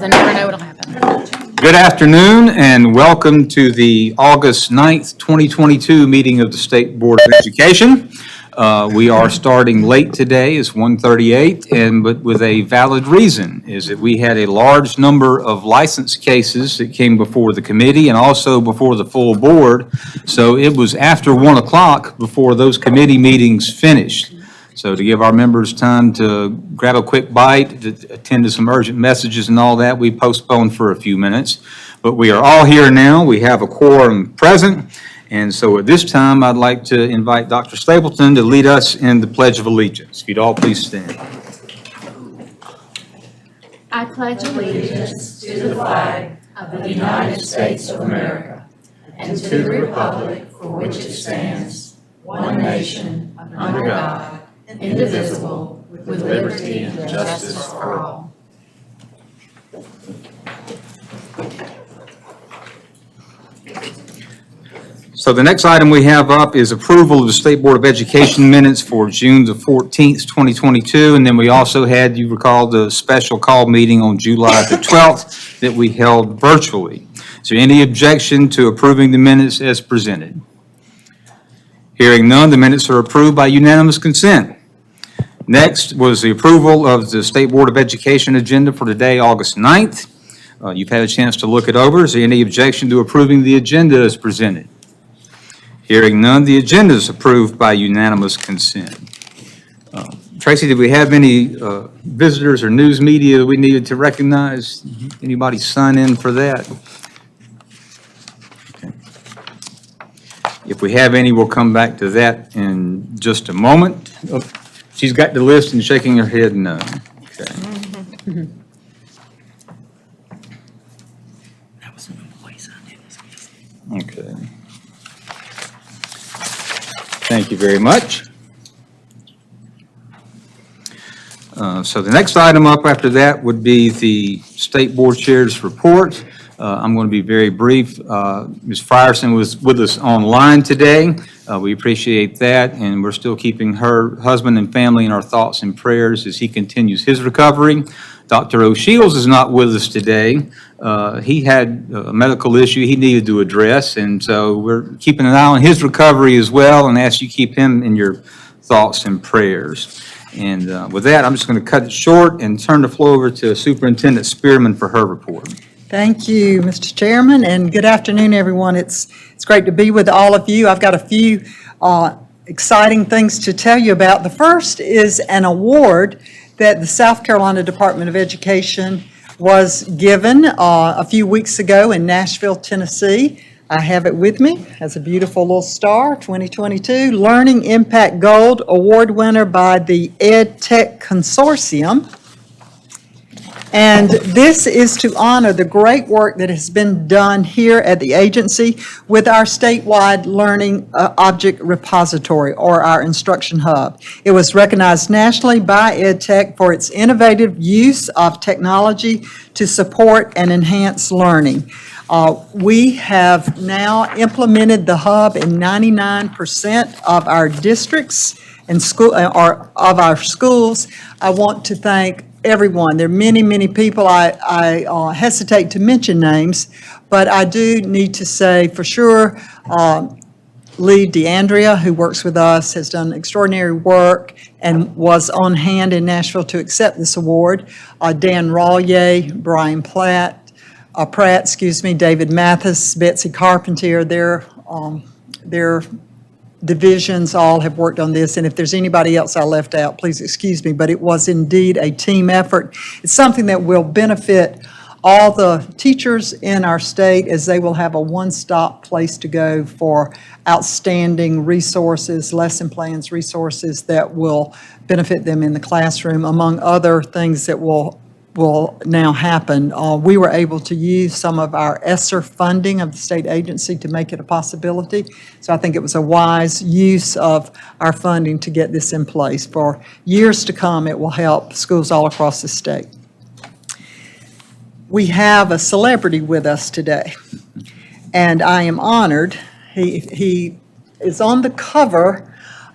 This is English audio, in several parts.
I never know what'll happen. Good afternoon and welcome to the August 9th, 2022 meeting of the State Board of Education. We are starting late today, it's 1:38, but with a valid reason, is that we had a large number of license cases that came before the committee and also before the full board. So it was after 1 o'clock before those committee meetings finished. So to give our members time to grab a quick bite, to attend to some urgent messages and all that, we postponed for a few minutes. But we are all here now. We have a quorum present. And so at this time, I'd like to invite Dr. Stapleton to lead us in the Pledge of Allegiance. If you'd all please stand. I pledge allegiance to the flag of the United States of America and to the republic for which it stands, one nation, under God, indivisible, with liberty and justice for all. So the next item we have up is approval of the State Board of Education minutes for June the 14th, 2022. And then we also had, you recall, the special call meeting on July the 12th that we held virtually. Is there any objection to approving the minutes as presented? Hearing none, the minutes are approved by unanimous consent. Next was the approval of the State Board of Education agenda for today, August 9th. You've had a chance to look it over. Is there any objection to approving the agenda as presented? Hearing none, the agenda is approved by unanimous consent. Tracy, did we have any visitors or news media we needed to recognize? Anybody sign in for that? Okay. If we have any, we'll come back to that in just a moment. Oh, she's got the list and shaking her head no. Okay. Okay. Thank you very much. So the next item up after that would be the State Board Chair's report. I'm going to be very brief. Ms. Frierson was with us online today. We appreciate that, and we're still keeping her husband and family in our thoughts and prayers as he continues his recovery. Dr. O'Shields is not with us today. He had a medical issue he needed to address, and so we're keeping an eye on his recovery as well and ask you keep him in your thoughts and prayers. And with that, I'm just going to cut it short and turn the floor over to Superintendent Spearman for her report. Thank you, Mr. Chairman, and good afternoon, everyone. It's great to be with all of you. I've got a few exciting things to tell you about. The first is an award that the South Carolina Department of Education was given a few weeks ago in Nashville, Tennessee. I have it with me as a beautiful little star, 2022 Learning Impact Gold Award winner by the EdTech Consortium. And this is to honor the great work that has been done here at the agency with our statewide learning object repository, or our instruction hub. It was recognized nationally by EdTech for its innovative use of technology to support and enhance learning. We have now implemented the hub in 99% of our districts and of our schools. I want to thank everyone. There are many, many people. I hesitate to mention names, but I do need to say for sure, Lee DeAndrea, who works with us, has done extraordinary work and was on hand in Nashville to accept this award. Dan Rollier, Brian Pratt, David Mathis, Betsy Carpentier, their divisions all have worked on this, and if there's anybody else I left out, please excuse me, but it was indeed a team effort. It's something that will benefit all the teachers in our state, as they will have a one-stop place to go for outstanding resources, lesson plans, resources that will benefit them in the classroom, among other things that will now happen. We were able to use some of our ESSER funding of the state agency to make it a possibility. So I think it was a wise use of our funding to get this in place. For years to come, it will help schools all across the state. We have a celebrity with us today, and I am honored. He is on the cover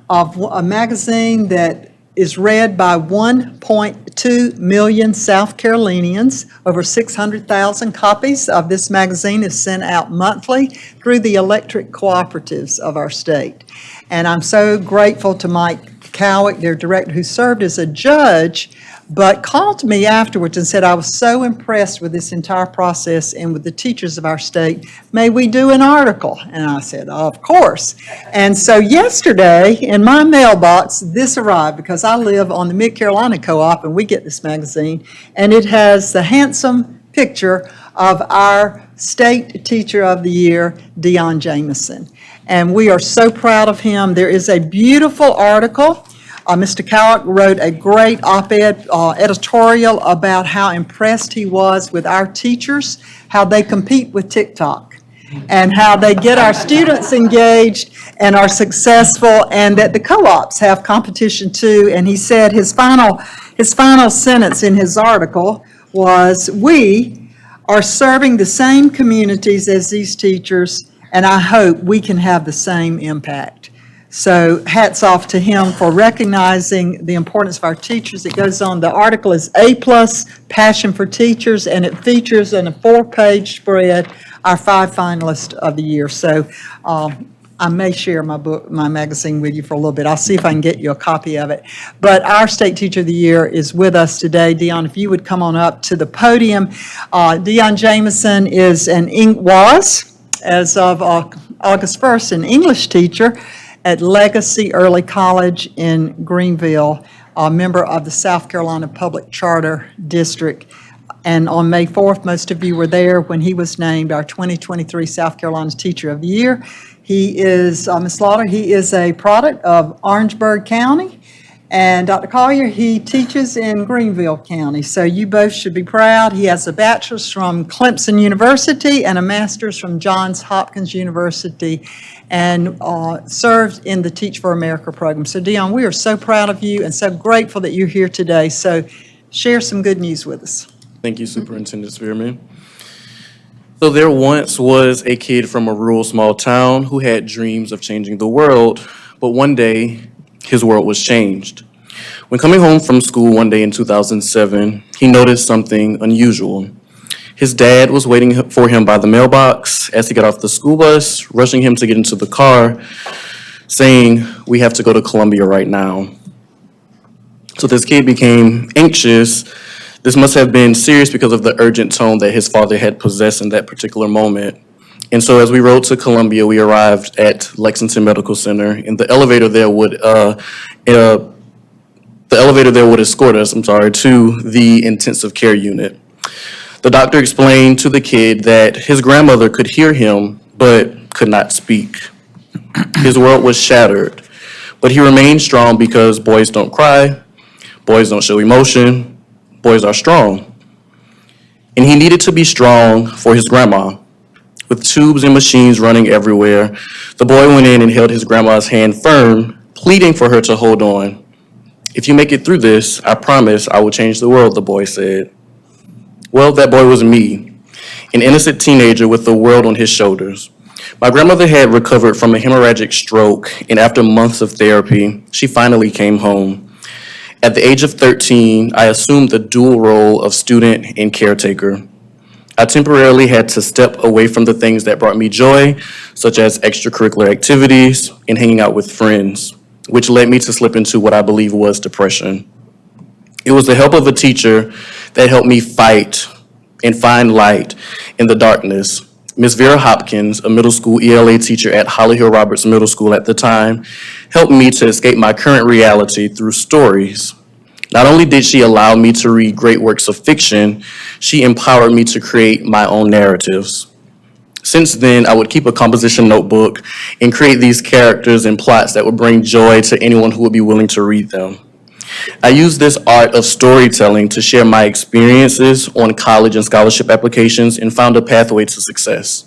of a magazine that is read by 1.2 million South Carolinians. Over 600,000 copies of this magazine is sent out monthly through the electric cooperatives of our state. And I'm so grateful to Mike Cowick, their director, who served as a judge, but called me afterwards and said, I was so impressed with this entire process and with the teachers of our state. May we do an article? And I said, of course. And so yesterday, in my mailbox, this arrived because I live on the Mid-Carolina Co-op and we get this magazine. And it has the handsome picture of our State Teacher of the Year, Dion Jamison. And we are so proud of him. There is a beautiful article. Mr. Cowick wrote a great op-ed editorial about how impressed he was with our teachers, how they compete with TikTok, and how they get our students engaged and are successful, and that the co-ops have competition too. And he said his final sentence in his article was, "We are serving the same communities as these teachers, and I hope we can have the same impact." So hats off to him for recognizing the importance of our teachers. It goes on, the article is A+ Passion for Teachers, and it features in a 4-page spread our 5 finalists of the year. So I may share my magazine with you for a little bit. I'll see if I can get you a copy of it. But our State Teacher of the Year is with us today. Dion, if you would come on up to the podium. Dion Jamison was, as of August 1st, an English teacher at Legacy Early College in Greenville, a member of the South Carolina Public Charter District. And on May 4th, most of you were there when he was named our 2023 South Carolina Teacher of the Year. He is, Ms. Slaughter, he is a product of Orangeburg County. And Dr. Collier, he teaches in Greenville County. So you both should be proud. He has a bachelor's from Clemson University and a master's from Johns Hopkins University, and served in the Teach for America program. So Dion, we are so proud of you and so grateful that you're here today. So share some good news with us. Thank you, Superintendent Spearman. So there once was a kid from a rural small town who had dreams of changing the world, but one day his world was changed. When coming home from school one day in 2007, he noticed something unusual. His dad was waiting for him by the mailbox as he got off the school bus, rushing him to get into the car, saying, "We have to go to Columbia right now." So this kid became anxious. This must have been serious because of the urgent tone that his father had possessed in that particular moment. And so as we rode to Columbia, we arrived at Lexington Medical Center, and the elevator there would escort us, to the intensive care unit. The doctor explained to the kid that his grandmother could hear him, but could not speak. His world was shattered, but he remained strong because boys don't cry, boys don't show emotion, boys are strong. And he needed to be strong for his grandma. With tubes and machines running everywhere, the boy went in and held his grandma's hand firm, pleading for her to hold on. "If you make it through this, I promise I will change the world," the boy said. Well, that boy was me, an innocent teenager with the world on his shoulders. My grandmother had recovered from a hemorrhagic stroke, and after months of therapy, she finally came home. At the age of 13, I assumed the dual role of student and caretaker. I temporarily had to step away from the things that brought me joy, such as extracurricular activities and hanging out with friends, which led me to slip into what I believe was depression. It was the help of a teacher that helped me fight and find light in the darkness. Ms. Vera Hopkins, a middle school ELA teacher at Holly Hill Roberts Middle School at the time, helped me to escape my current reality through stories. Not only did she allow me to read great works of fiction, she empowered me to create my own narratives. Since then, I would keep a composition notebook and create these characters and plots that would bring joy to anyone who would be willing to read them. I used this art of storytelling to share my experiences on college and scholarship applications and found a pathway to success.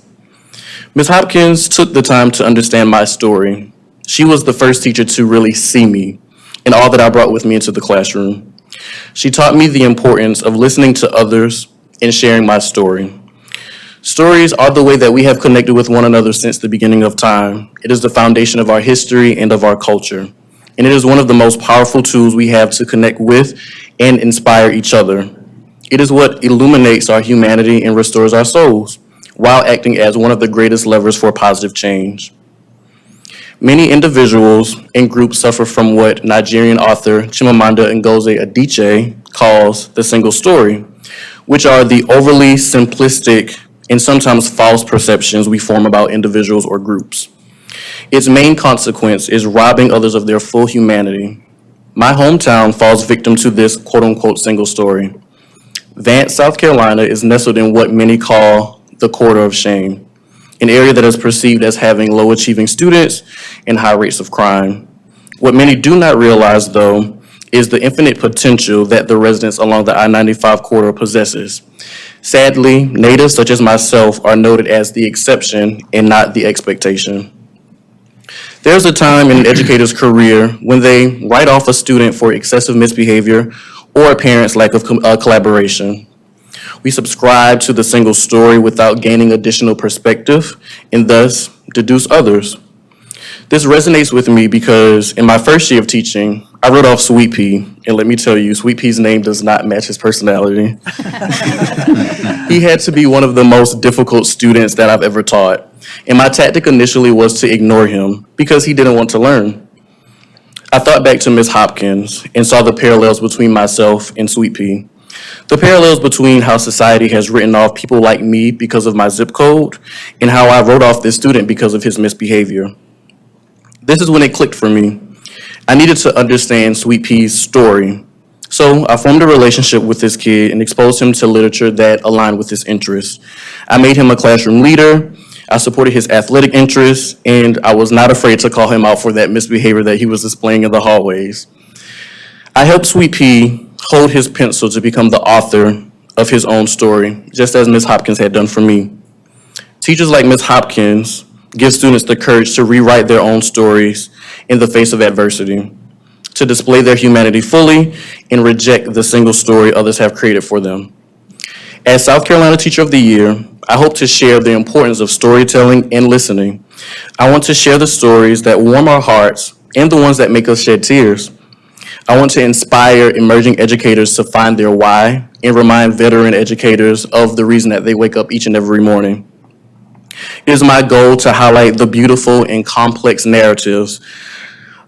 Ms. Hopkins took the time to understand my story. She was the first teacher to really see me and all that I brought with me into the classroom. She taught me the importance of listening to others and sharing my story. Stories are the way that we have connected with one another since the beginning of time. It is the foundation of our history and of our culture. and it is one of the most powerful tools we have to connect with and inspire each other. It is what illuminates our humanity and restores our souls, while acting as one of the greatest levers for positive change. Many individuals and groups suffer from what Nigerian author Chimamanda Ngozi Adichie calls the single story, which are the overly simplistic and sometimes false perceptions we form about individuals or groups. Its main consequence is robbing others of their full humanity. My hometown falls victim to this quote-unquote single story. Vance, South Carolina is nestled in what many call the quarter of shame, an area that is perceived as having low-achieving students and high rates of crime. What many do not realize, though, is the infinite potential that the residents along the I-95 corridor possesses. Sadly, natives such as myself are noted as the exception and not the expectation. There's a time in an educator's career when they write off a student for excessive misbehavior or a parent's lack of collaboration. We subscribe to the single story without gaining additional perspective and thus deduce others. This resonates with me because in my first year of teaching, I wrote off Sweet Pea, and let me tell you, Sweet Pea's name does not match his personality. He had to be one of the most difficult students that I've ever taught, and my tactic initially was to ignore him because he didn't want to learn. I thought back to Ms. Hopkins and saw the parallels between myself and Sweet Pea. The parallels between how society has written off people like me because of my zip code and how I wrote off this student because of his misbehavior. This is when it clicked for me. I needed to understand Sweet Pea's story. So I formed a relationship with this kid and exposed him to literature that aligned with his interests. I made him a classroom leader. I supported his athletic interests, and I was not afraid to call him out for that misbehavior that he was displaying in the hallways. I helped Sweet Pea hold his pencil to become the author of his own story, just as Ms. Hopkins had done for me. Teachers like Ms. Hopkins give students the courage to rewrite their own stories in the face of adversity, to display their humanity fully and reject the single story others have created for them. As South Carolina Teacher of the Year, I hope to share the importance of storytelling and listening. I want to share the stories that warm our hearts and the ones that make us shed tears. I want to inspire emerging educators to find their why and remind veteran educators of the reason that they wake up each and every morning. It is my goal to highlight the beautiful and complex narratives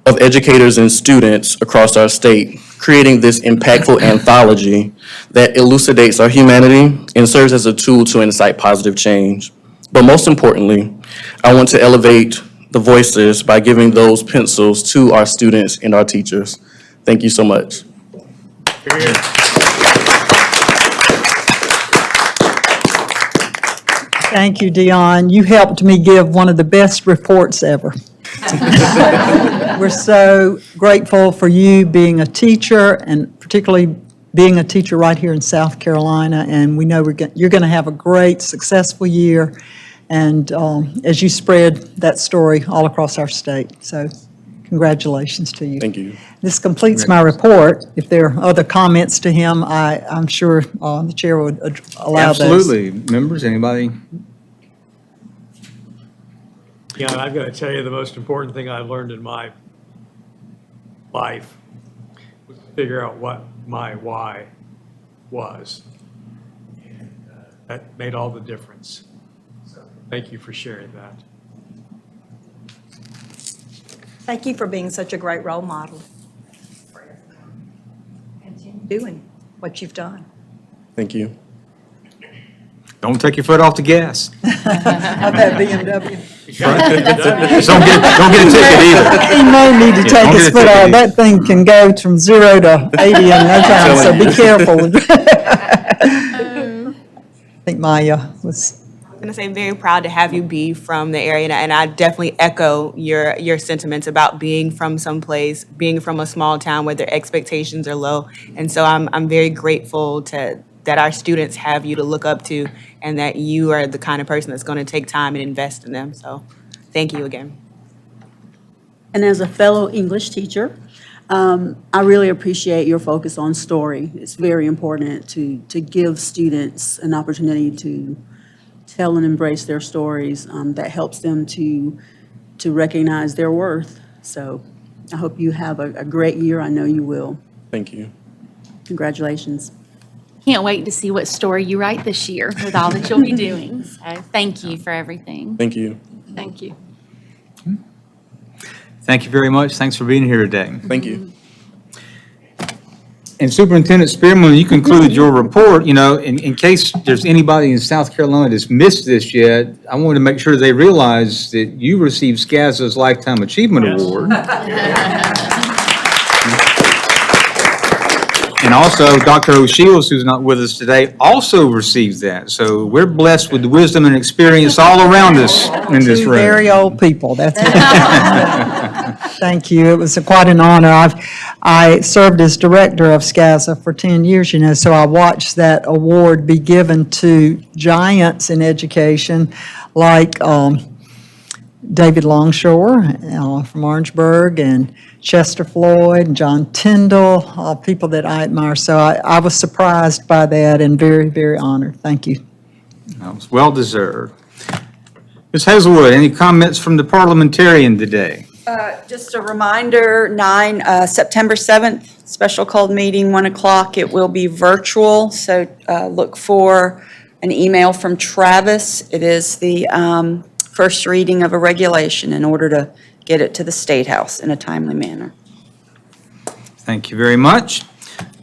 of educators and students across our state, creating this impactful anthology that elucidates our humanity and serves as a tool to incite positive change. But most importantly, I want to elevate the voices by giving those pencils to our students and our teachers. Thank you so much. Thank you, Dion. You helped me give one of the best reports ever. We're so grateful for you being a teacher, and particularly being a teacher right here in South Carolina. And we know you're going to have a great, successful year, and as you spread that story all across our state. So congratulations to you. Thank you. This completes my report. If there are other comments to him, I'm sure the chair would allow those. Absolutely. Members, anybody? Yeah, I've got to tell you, the most important thing I learned in my life was to figure out what my why was. And that made all the difference. So thank you for sharing that. Thank you for being such a great role model. Continue doing what you've done. Thank you. Don't take your foot off the gas. Of that BMW. Don't get a ticket either. He may need to take don't his get a foot ticket off. either. That thing can go from 0 to 80 in no time, so be careful. I think Maya was, I'm going to say very proud to have you be from the area, and I definitely echo your sentiments about being from someplace, being from a small town where their expectations are low. And so I'm very grateful that our students have you to look up to, and that you are the kind of person that's going to take time and invest in them. So thank you again. And as a fellow English teacher, I really appreciate your focus on story. It's very important to give students an opportunity to tell and embrace their stories. That helps them to recognize their worth. So I hope you have a great year. I know you will. Thank you. Congratulations. Can't wait to see what story you write this year with all that you'll be doing. So thank you for everything. Thank you. Thank you. Thank you very much. Thanks for being here today. Thank you. And Superintendent Spearman, when you concluded your report, in case there's anybody in South Carolina that's missed this yet, I wanted to make sure they realize that you received SCASA's Lifetime Achievement Yes. Award. And also, Dr. O'Shields, who's not with us today, also receives that. So we're blessed with the wisdom and experience all around us in this Two room. very old people, that's it. Thank you, it was quite an honor. I served as director of SCASA for 10 years, so I watched that award be given to giants in education like David Longshore from Orangeburg, and Chester Floyd, and John Tyndall, people that I admire. So I was surprised by that and very, very honored. Thank you. That was well-deserved. Ms. Hazelwood, any comments from the parliamentarian today? Just a reminder, September 7th, special called meeting, 1 o'clock. It will be virtual, so look for an email from Travis. It is the first reading of a regulation in order to get it to the State House in a timely manner. Thank you very much.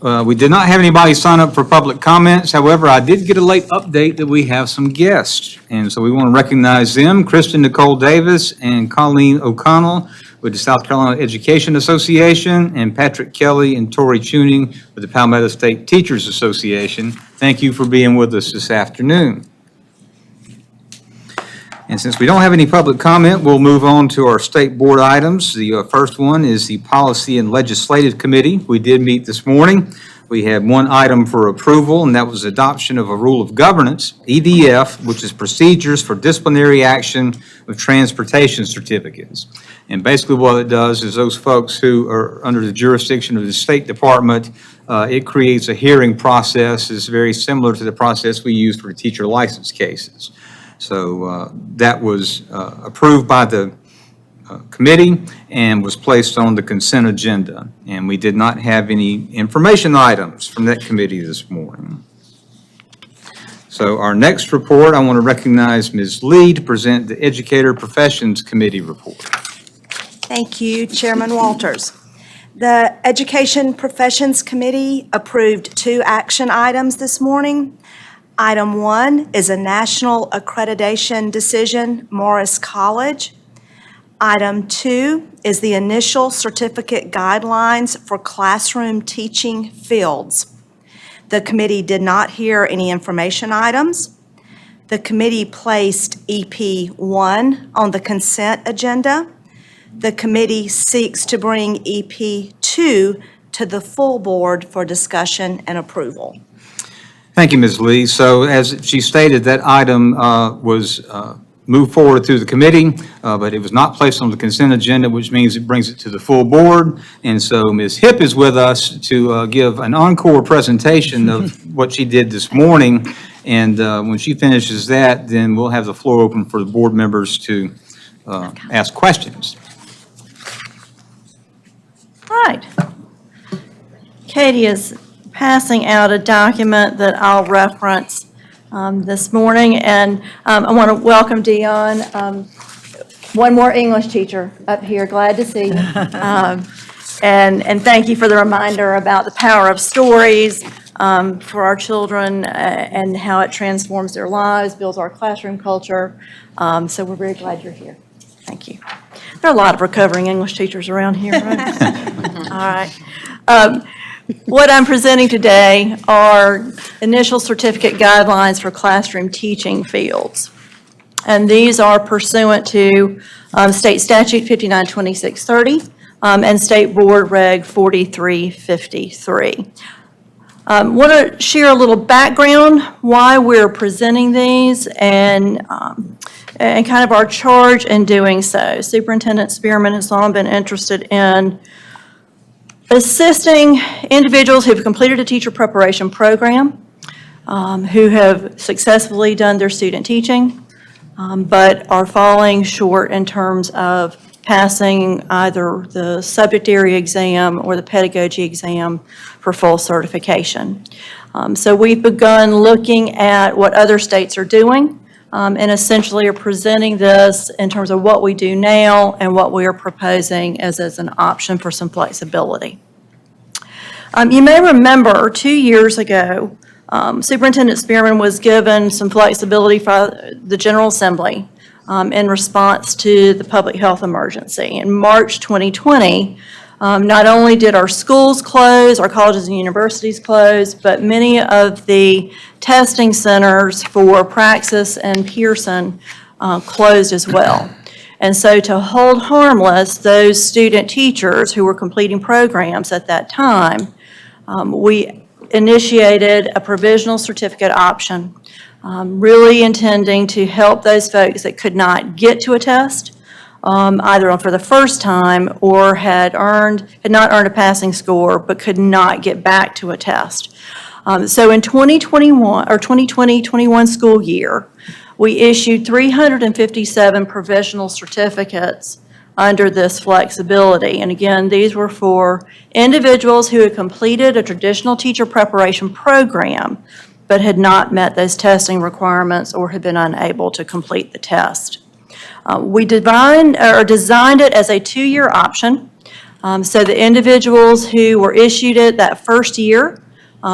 We did not have anybody sign up for public comments. However, I did get a late update that we have some guests. And so we want to recognize them, Kristen Nicole Davis and Colleen O'Connell with the South Carolina Education Association, and Patrick Kelly and Tori Tuning with the Palmetto State Teachers Association. Thank you for being with us this afternoon. And since we don't have any public comment, we'll move on to our state board items. The first one is the Policy and Legislative Committee. We did meet this morning. We had one item for approval, and that was adoption of a rule of governance, EDF, which is procedures for disciplinary action with transportation certificates. And basically what it does is those folks who are under the jurisdiction of the State Department, it creates a hearing process. It's very similar to the process we use for the teacher license cases. So that was approved by the committee and was placed on the consent agenda. And we did not have any information items from that committee this morning. So our next report, I want to recognize Ms. Lee to present the Educator Professions Committee report. Thank you, Chairman Walters. The Education Professions Committee approved 2 action items this morning. Item 1 is a national accreditation decision, Morris College. Item 2 is the initial certificate guidelines for classroom teaching fields. The committee did not hear any information items. The committee placed EP 1 on the consent agenda. The committee seeks to bring EP 2 to the full board for discussion and approval. Thank you, Ms. Lee. So as she stated, that item was moved forward through the committee, but it was not placed on the consent agenda, which means it brings it to the full board. And so Ms. Hipp is with us to give an encore presentation of what she did this morning. And when she finishes that, then we'll have the floor open for the board members to ask questions. All right. Katie is passing out a document that I'll reference this morning, and I want to welcome Dion, one more English teacher up here, glad to see you. And thank you for the reminder about the power of stories for our children and how it transforms their lives, builds our classroom culture. So we're very glad you're here. Thank you. There are a lot of recovering English teachers around here, right? All right. What I'm presenting today are initial certificate guidelines for classroom teaching fields. And these are pursuant to State Statute 592630 and State Board Reg 4353. Want to share a little background why we're presenting these and kind of our charge in doing so. Superintendent Spearman has long been interested in assisting individuals who've completed a teacher preparation program, who have successfully done their student teaching, but are falling short in terms of passing either the subject area exam or the pedagogy exam for full certification. So we've begun looking at what other states are doing, and essentially are presenting this in terms of what we do now and what we are proposing as an option for some flexibility. You may remember 2 years ago, Superintendent Spearman was given some flexibility by the General Assembly in response to the public health emergency. In March 2020, not only did our schools close, our colleges and universities close, but many of the testing centers for Praxis and Pearson closed as well. And so to hold harmless those student teachers who were completing programs at that time, we initiated a provisional certificate option, really intending to help those folks that could not get to a test, either for the first time or had not earned a passing score but could not get back to a test. So in 2020-21 school year, we issued 357 provisional certificates under this flexibility. And again, these were for individuals who had completed a traditional teacher preparation program but had not met those testing requirements or had been unable to complete the test. We designed it as a 2-year option. So the individuals who were issued it that first year,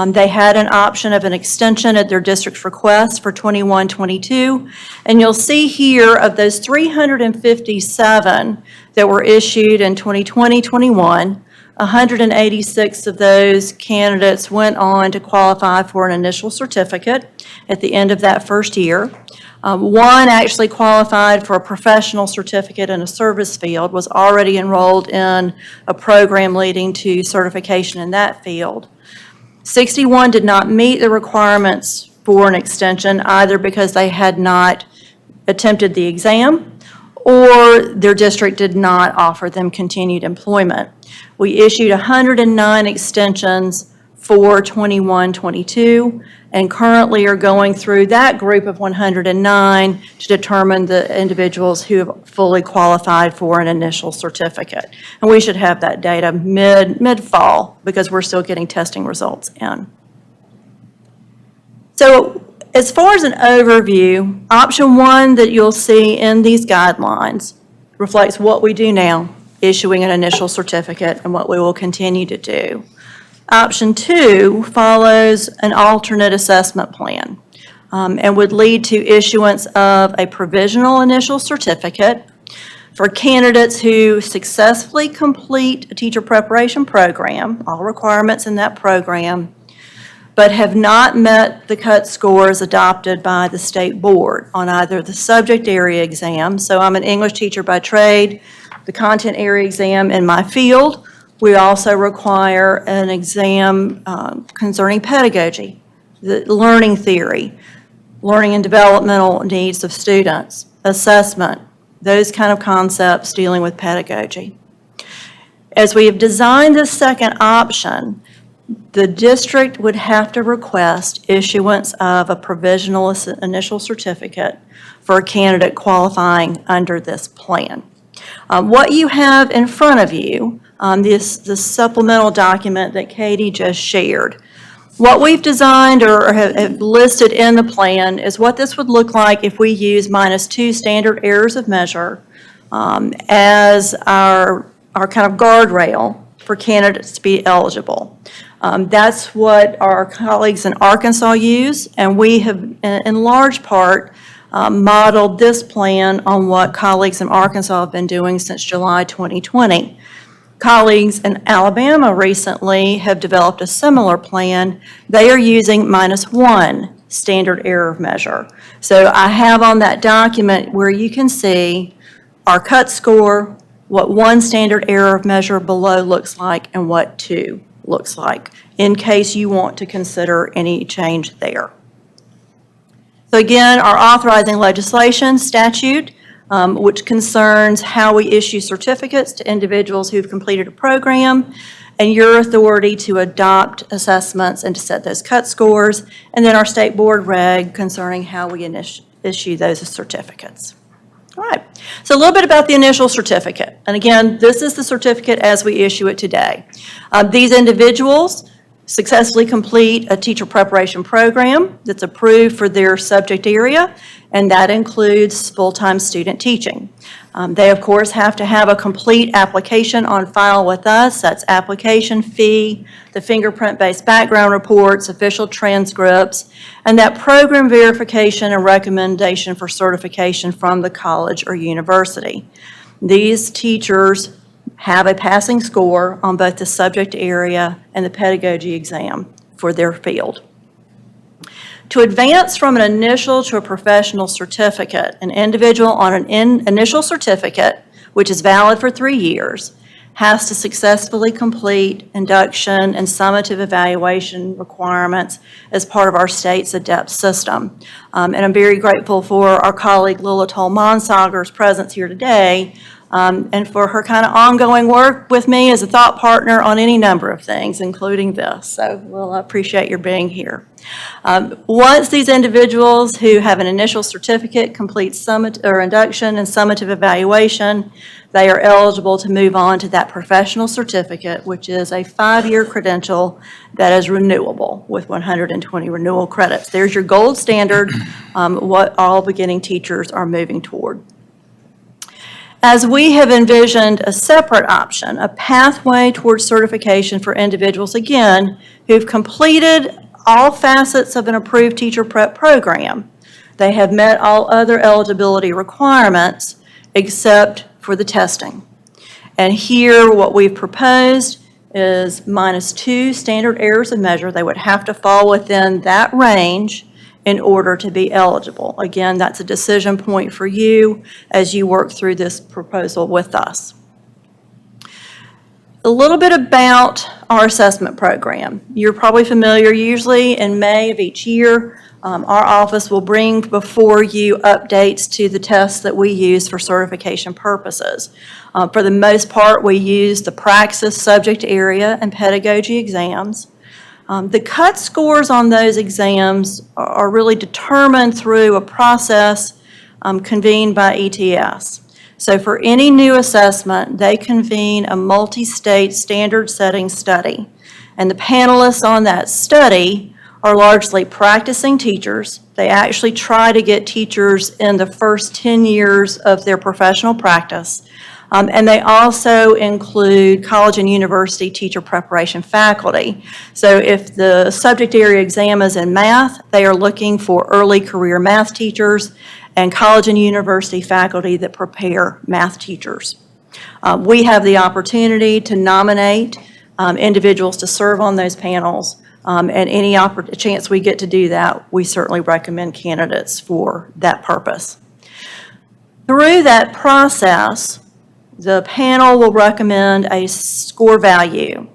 they had an option of an extension at their district's request for 21-22. And you'll see here of those 357 that were issued in 2020-21, 186 of those candidates went on to qualify for an initial certificate at the end of that first year. One actually qualified for a professional certificate in a service field, was already enrolled in a program leading to certification in that field. 61 did not meet the requirements for an extension, either because they had not attempted the exam or their district did not offer them continued employment. We issued 109 extensions for 21-22 and currently are going through that group of 109 to determine the individuals who have fully qualified for an initial certificate. And we should have that data mid-fall because we're still getting testing results in. So as far as an overview, option 1 that you'll see in these guidelines reflects what we do now, issuing an initial certificate, and what we will continue to do. Option 2 follows an alternate assessment plan and would lead to issuance of a provisional initial certificate for candidates who successfully complete a teacher preparation program, all requirements in that program, but have not met the cut scores adopted by the state board on either the subject area exam, so I'm an English teacher by trade, the content area exam in my field. We also require an exam concerning pedagogy, the learning theory, learning and developmental needs of students, assessment, those kind of concepts dealing with pedagogy. As we have designed this second option, the district would have to request issuance of a provisional initial certificate for a candidate qualifying under this plan. What you have in front of you, this supplemental document that Katie just shared, what we've designed or have listed in the plan is what this would look like if we use -2 standard errors of measure as our kind of guardrail for candidates to be eligible. That's what our colleagues in Arkansas use, and we have, in large part, modeled this plan on what colleagues in Arkansas have been doing since July 2020. Colleagues in Alabama recently have developed a similar plan. They are using -1 standard error of measure. So I have on that document where you can see our cut score, what 1 standard error of measure below looks like, and what 2 looks like, in case you want to consider any change there. So again, our authorizing legislation statute, which concerns how we issue certificates to individuals who've completed a program, and your authority to adopt assessments and to set those cut scores, and then our state board reg concerning how we issue those certificates. All right. So a little bit about the initial certificate. And again, this is the certificate as we issue it today. These individuals successfully complete a teacher preparation program that's approved for their subject area, and that includes full-time student teaching. They, of course, have to have a complete application on file with us. That's application fee, the fingerprint-based background reports, official transcripts, and that program verification and recommendation for certification from the college or university. These teachers have a passing score on both the subject area and the pedagogy exam for their field. To advance from an initial to a professional certificate, an individual on an initial certificate, which is valid for 3 years, has to successfully complete induction and summative evaluation requirements as part of our state's ADEPT system. And I'm very grateful for our colleague Lila Tolmansager's presence here today, and for her kind of ongoing work with me as a thought partner on any number of things, including this. So we'll appreciate your being here. Once these individuals who have an initial certificate complete induction and summative evaluation, they are eligible to move on to that professional certificate, which is a 5-year credential that is renewable with 120 renewal credits. There's your gold standard, what all beginning teachers are moving toward. As we have envisioned a separate option, a pathway towards certification for individuals, again, who've completed all facets of an approved teacher prep program. They have met all other eligibility requirements except for the testing. And here, what we've proposed is -2 standard errors of measure. They would have to fall within that range in order to be eligible. Again, that's a decision point for you as you work through this proposal with us. A little bit about our assessment program. You're probably familiar, usually in May of each year, our office will bring before you updates to the tests that we use for certification purposes. For the most part, we use the Praxis subject area and pedagogy exams. The cut scores on those exams are really determined through a process convened by ETS. So for any new assessment, they convene a multi-state standard setting study. And the panelists on that study are largely practicing teachers. They actually try to get teachers in the first 10 years of their professional practice. And they also include college and university teacher preparation faculty. So if the subject area exam is in math, they are looking for early career math teachers and college and university faculty that prepare math teachers. We have the opportunity to nominate individuals to serve on those panels, and any chance we get to do that, we certainly recommend candidates for that purpose. Through that process, the panel will recommend a score value.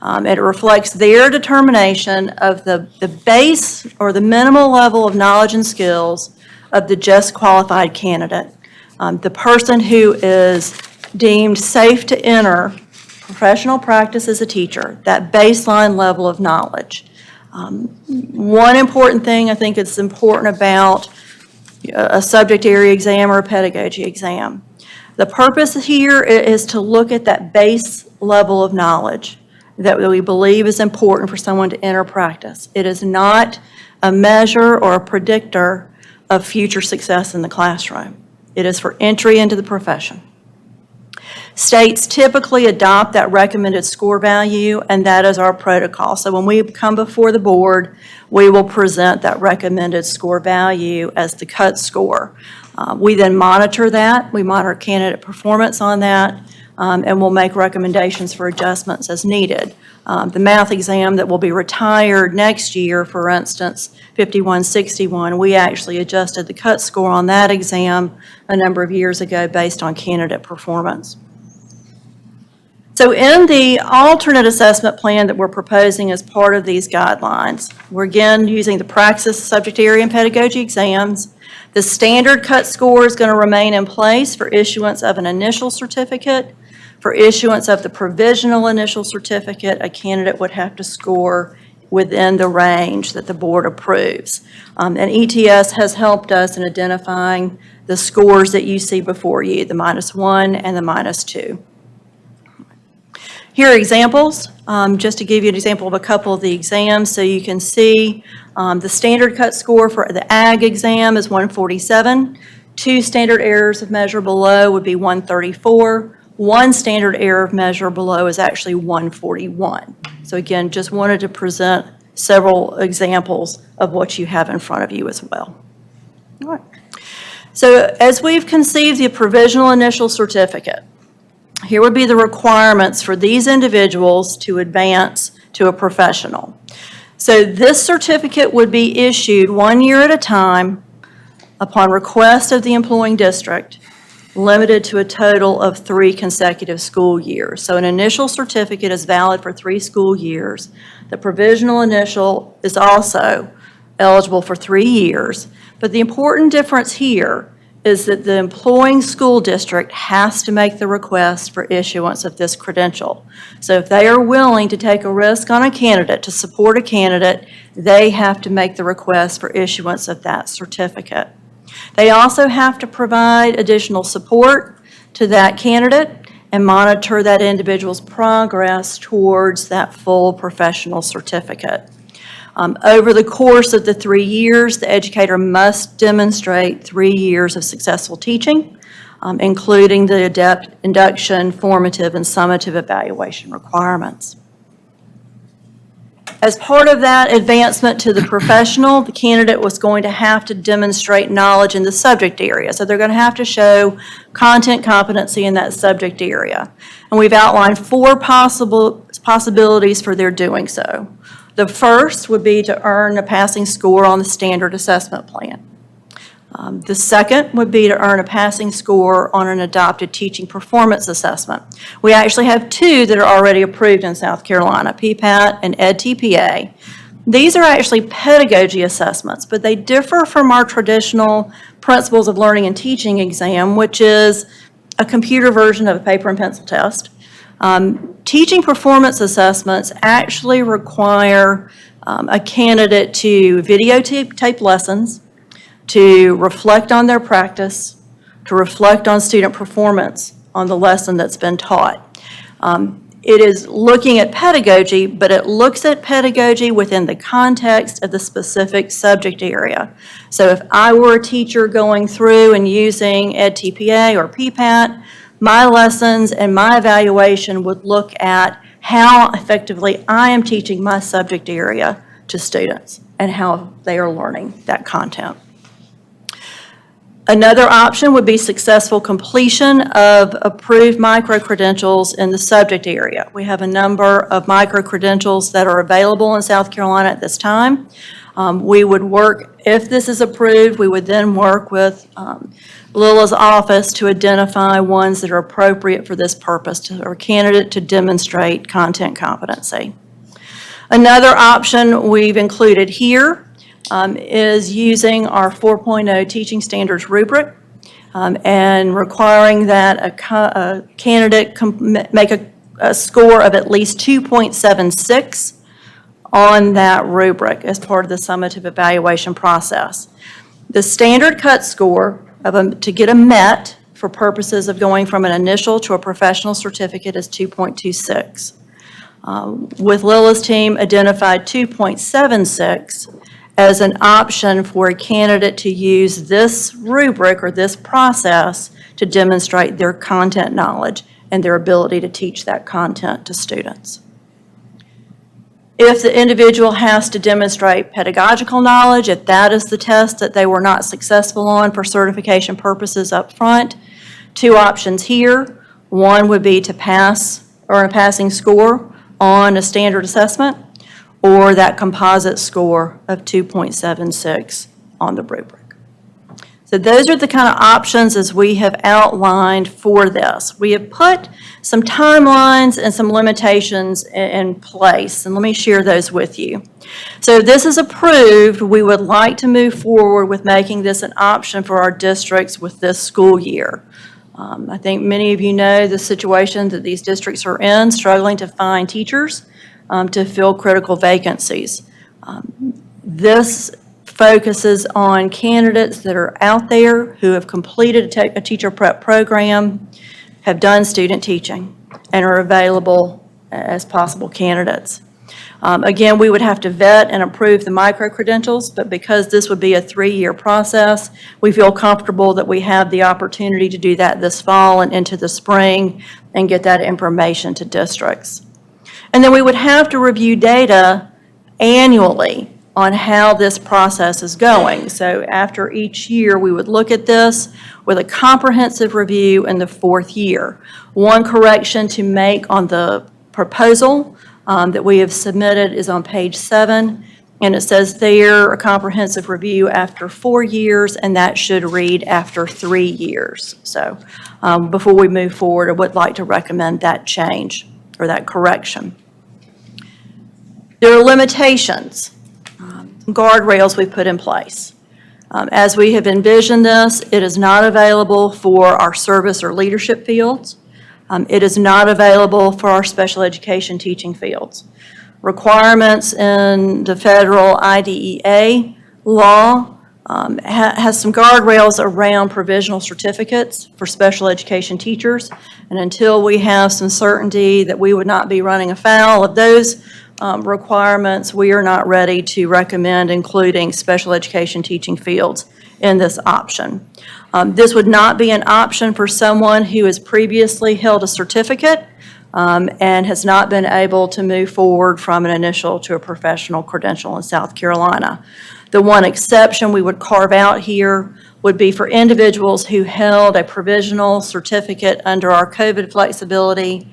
It reflects their determination of the base or the minimal level of knowledge and skills of the just qualified candidate. The person who is deemed safe to enter professional practice as a teacher, that baseline level of knowledge. One important thing I think it's important about a subject area exam or a pedagogy exam. The purpose here is to look at that base level of knowledge that we believe is important for someone to enter practice. It is not a measure or a predictor of future success in the classroom. It is for entry into the profession. States typically adopt that recommended score value, and that is our protocol. So when we come before the board, we will present that recommended score value as the cut score. We then monitor that. We monitor candidate performance on that, and we'll make recommendations for adjustments as needed. The math exam that will be retired next year, for instance, 5161, we actually adjusted the cut score on that exam a number of years ago based on candidate performance. So in the alternate assessment plan that we're proposing as part of these guidelines, we're again using the Praxis subject area and pedagogy exams. The standard cut score is going to remain in place for issuance of an initial certificate. For issuance of the provisional initial certificate, a candidate would have to score within the range that the board approves. And ETS has helped us in identifying the scores that you see before you, the -1 and the -2. Here are examples, just to give you an example of a couple of the exams. So you can see the standard cut score for the ag exam is 147. 2 standard errors of measure below would be 134. 1 standard error of measure below is actually 141. So again, just wanted to present several examples of what you have in front of you as well. All right. So as we've conceived the provisional initial certificate, here would be the requirements for these individuals to advance to a professional. So this certificate would be issued 1 year at a time upon request of the employing district, limited to a total of 3 consecutive school years. So an initial certificate is valid for 3 school years. The provisional initial is also eligible for 3 years. But the important difference here is that the employing school district has to make the request for issuance of this credential. So if they are willing to take a risk on a candidate, to support a candidate, they have to make the request for issuance of that certificate. They also have to provide additional support to that candidate and monitor that individual's progress towards that full professional certificate. Over the course of the 3 years, the educator must demonstrate 3 years of successful teaching, including the adept induction, formative, and summative evaluation requirements. As part of that advancement to the professional, the candidate was going to have to demonstrate knowledge in the subject area. So they're going to have to show content competency in that subject area. And we've outlined 4 possibilities for their doing so. The first would be to earn a passing score on the standard assessment plan. The second would be to earn a passing score on an adopted teaching performance assessment. We actually have 2 that are already approved in South Carolina, PPAT and EdTPA. These are actually pedagogy assessments, but they differ from our traditional Principles of Learning and Teaching exam, which is a computer version of a paper and pencil test. Teaching performance assessments actually require a candidate to videotape lessons, to reflect on their practice, to reflect on student performance on the lesson that's been taught. It is looking at pedagogy, but it looks at pedagogy within the context of the specific subject area. So if I were a teacher going through and using EdTPA or PPAT, my lessons and my evaluation would look at how effectively I am teaching my subject area to students and how they are learning that content. Another option would be successful completion of approved micro-credentials in the subject area. We have a number of micro-credentials that are available in South Carolina at this time. We would work, if this is approved, we would then work with Lila's office to identify ones that are appropriate for this purpose, or a candidate to demonstrate content competency. Another option we've included here is using our 4.0 teaching standards rubric and requiring that a candidate make a score of at least 2.76 on that rubric as part of the summative evaluation process. The standard cut score to get a MET for purposes of going from an initial to a professional certificate is 2.26. With Lila's team, identified 2.76 as an option for a candidate to use this rubric or this process to demonstrate their content knowledge and their ability to teach that content to students. If the individual has to demonstrate pedagogical knowledge, if that is the test that they were not successful on for certification purposes up front, 2 options here. One would be to pass or a passing score on a standard assessment, or that composite score of 2.76 on the rubric. So those are the kind of options as we have outlined for this. We have put some timelines and some limitations in place, and let me share those with you. So if this is approved, we would like to move forward with making this an option for our districts with this school year. I think many of you know the situation that these districts are in, struggling to find teachers to fill critical vacancies. This focuses on candidates that are out there who have completed a teacher prep program, have done student teaching, and are available as possible candidates. Again, we would have to vet and approve the micro-credentials, but because this would be a 3-year process, we feel comfortable that we have the opportunity to do that this fall and into the spring and get that information to districts. And then we would have to review data annually on how this process is going. So after each year, we would look at this with a comprehensive review in the 4th year. One correction to make on the proposal that we have submitted is on page 7, and it says there, a comprehensive review after 4 years, and that should read after 3 years. So before we move forward, I would like to recommend that change or that correction. There are limitations, guardrails we've put in place. As we have envisioned this, it is not available for our service or leadership fields. It is not available for our special education teaching fields. Requirements in the federal IDEA law has some guardrails around provisional certificates for special education teachers. And until we have some certainty that we would not be running afoul of those requirements, we are not ready to recommend including special education teaching fields in this option. This would not be an option for someone who has previously held a certificate and has not been able to move forward from an initial to a professional credential in South Carolina. The one exception we would carve out here would be for individuals who held a provisional certificate under our COVID flexibility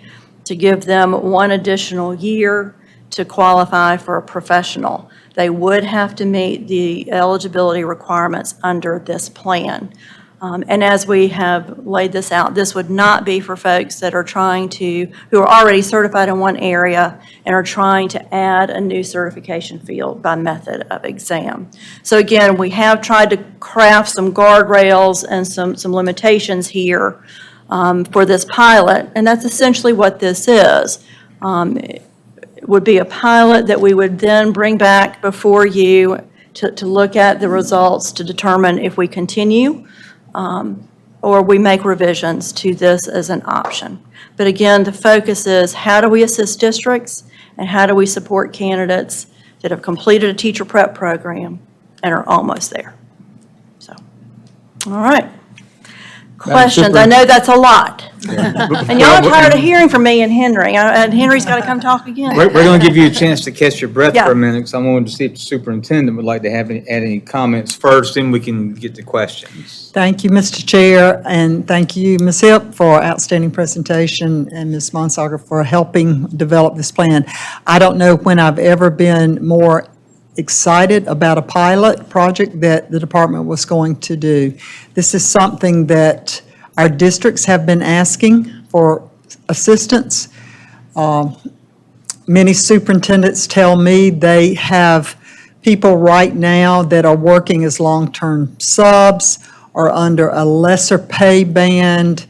to give them 1 additional year to qualify for a professional. They would have to meet the eligibility requirements under this plan. And as we have laid this out, this would not be for folks that are who are already certified in one area and are trying to add a new certification field by method of exam. So again, we have tried to craft some guardrails and some limitations here for this pilot, and that's essentially what this is. It would be a pilot that we would then bring back before you to look at the results to determine if we continue or we make revisions to this as an option. But again, the focus is how do we assist districts and how do we support candidates that have completed a teacher prep program and are almost there. So, all right. Questions? I know that's a lot. And y'all are tired of hearing from me and Henry, and Henry's got to come talk again. We're going to give you a chance to catch your breath Yeah. for a minute, because I wanted to see if the superintendent would like to add any comments first, then we can get to questions. Thank you, Mr. Chair, and thank you, Ms. Hipp, for outstanding presentation, and Ms. Monsager for helping develop this plan. I don't know when I've ever been more excited about a pilot project that the department was going to do. This is something that our districts have been asking for assistance. Many superintendents tell me they have people right now that are working as long-term subs or under a lesser pay band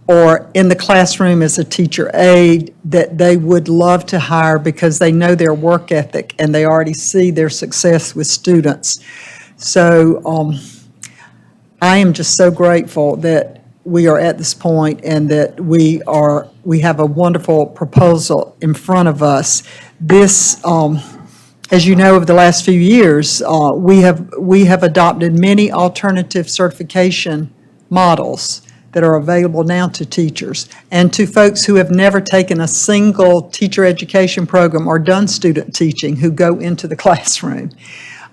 or in the classroom as a teacher aide that they would love to hire because they know their work ethic and they already see their success with students. So I am just so grateful that we are at this point and that we have a wonderful proposal in front of us. This, as you know, over the last few years, we have adopted many alternative certification models that are available now to teachers and to folks who have never taken a single teacher education program or done student teaching who go into the classroom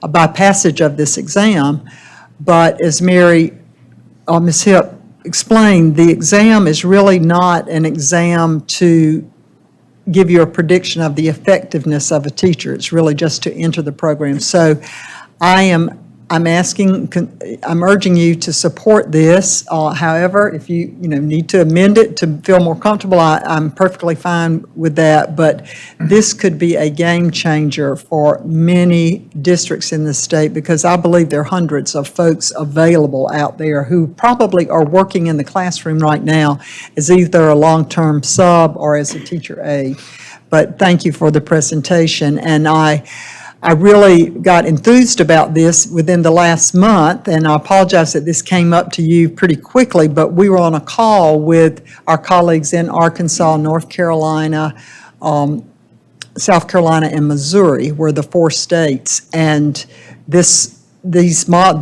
by passage of this exam. But as Ms. Hipp explained, the exam is really not an exam to give you a prediction of the effectiveness of a teacher. It's really just to enter the program. So I'm urging you to support this. However, if you need to amend it to feel more comfortable, I'm perfectly fine with that. But this could be a game changer for many districts in the state because I believe there are hundreds of folks available out there who probably are working in the classroom right now as either a long-term sub or as a teacher aide. but thank you for the presentation. And I really got enthused about this within the last month, and I apologize that this came up to you pretty quickly, but we were on a call with our colleagues in Arkansas, North Carolina, South Carolina, and Missouri were the 4 states. And these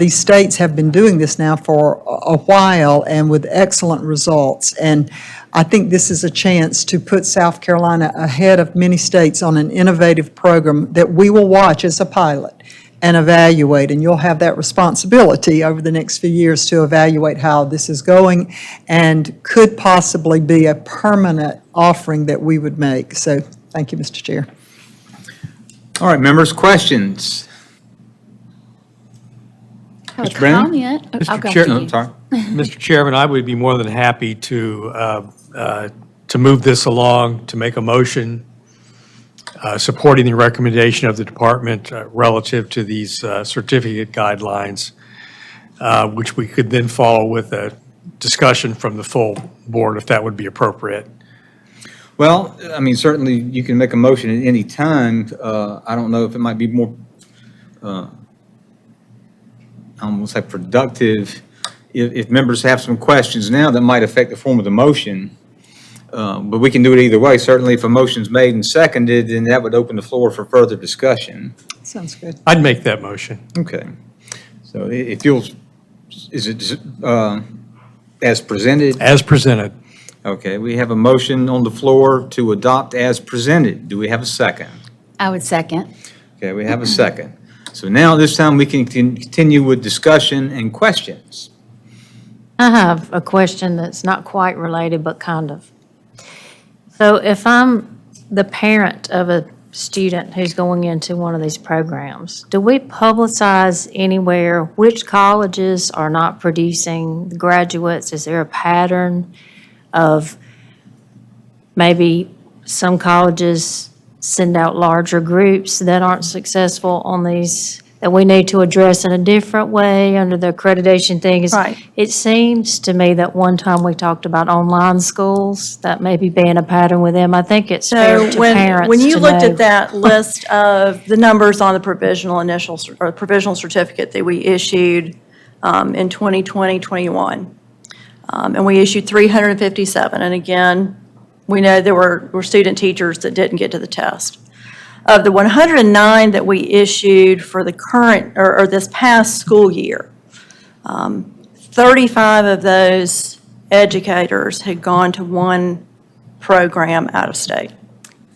states have been doing this now for a while and with excellent results. And I think this is a chance to put South Carolina ahead of many states on an innovative program that we will watch as a pilot and evaluate. And you'll have that responsibility over the next few years to evaluate how this is going and could possibly be a permanent offering that we would make. So thank you, Mr. Chair. All right, members, questions? I have Mr. a Brennan? comment. I'll go Chair- after Oh, you. I'm sorry. Mr. Chairman, I would be more than happy to move this along, to make a motion supporting the recommendation of the department relative to these certificate guidelines, which we could then follow with a discussion from the full board, if that would be appropriate. Well, I mean, certainly you can make a motion at any time. I don't know if it might be more, I almost say productive, if members have some questions now that might affect the form of the motion. But we can do it either way. Certainly, if a motion's made and seconded, then that would open the floor for further discussion. Sounds good. I'd make that motion. Okay. So if you'll, is it as presented? As presented. Okay, we have a motion on the floor to adopt as presented. Do we have a second? I would second. Okay, we have a second. So now this time we can continue with discussion and questions. I have a question that's not quite related, but kind of. So if I'm the parent of a student who's going into one of these programs, do we publicize anywhere which colleges are not producing the graduates? Is there a pattern of maybe some colleges send out larger groups that aren't successful on these, that we need to address in a different way under the accreditation thing? Right. It seems to me that one time we talked about online schools, that maybe being a pattern with them. I think it's fair So to when parents you to looked know. at that list of the numbers on the provisional initial, or provisional certificate that we issued in 2020-21, and we issued 357, and again, we know there were student teachers that didn't get to the test. Of the 109 that we issued for the current, or this past school year, 35 of those educators had gone to one program out of state.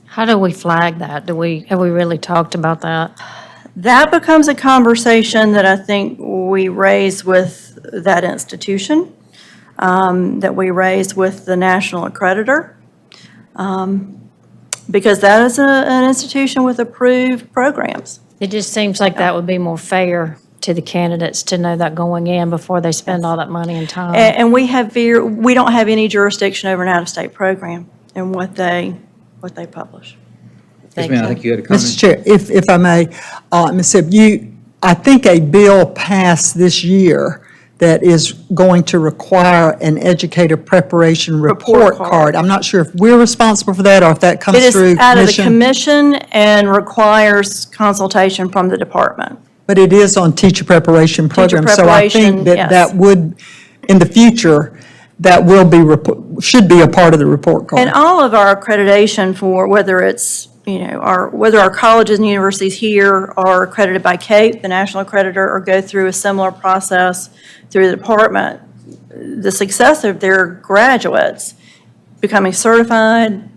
How do we flag that? Have we really talked about that? That becomes a conversation that I think we raise with that institution, that we raise with the national accreditor, because that is an institution with approved programs. It just seems like that would be more fair to the candidates to know that going in before they spend all that money and time. And we don't have any jurisdiction over an out-of-state program and what they publish. Yes, ma'am, I think you had a comment. Mr. Chair, if I may, Ms. Hibb, I think a bill passed this year that is going to require an educator preparation report card. I'm not sure if we're responsible for that or if that comes It through is out of the commission. commission and requires consultation from the department. But it is on teacher preparation program. So I preparation, think that yes. that would, in the future, that will be, should be a part of the report card. And all of our accreditation for whether it's, whether our colleges and universities here are accredited by CAPE, the national accreditor, or go through a similar process through the department, the success of their graduates becoming certified,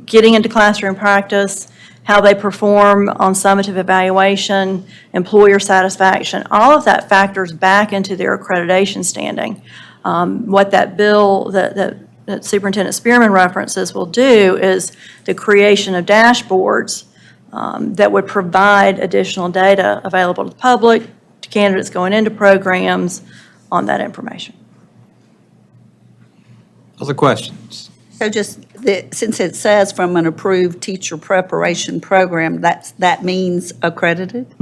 getting into classroom practice, how they perform on summative evaluation, employer satisfaction, all of that factors back into their accreditation standing. What that bill that Superintendent Spearman references will do is the creation of dashboards that would provide additional data available to the public, to candidates going into programs on that information. Other questions? So since it says from an approved teacher preparation program, that means accredited?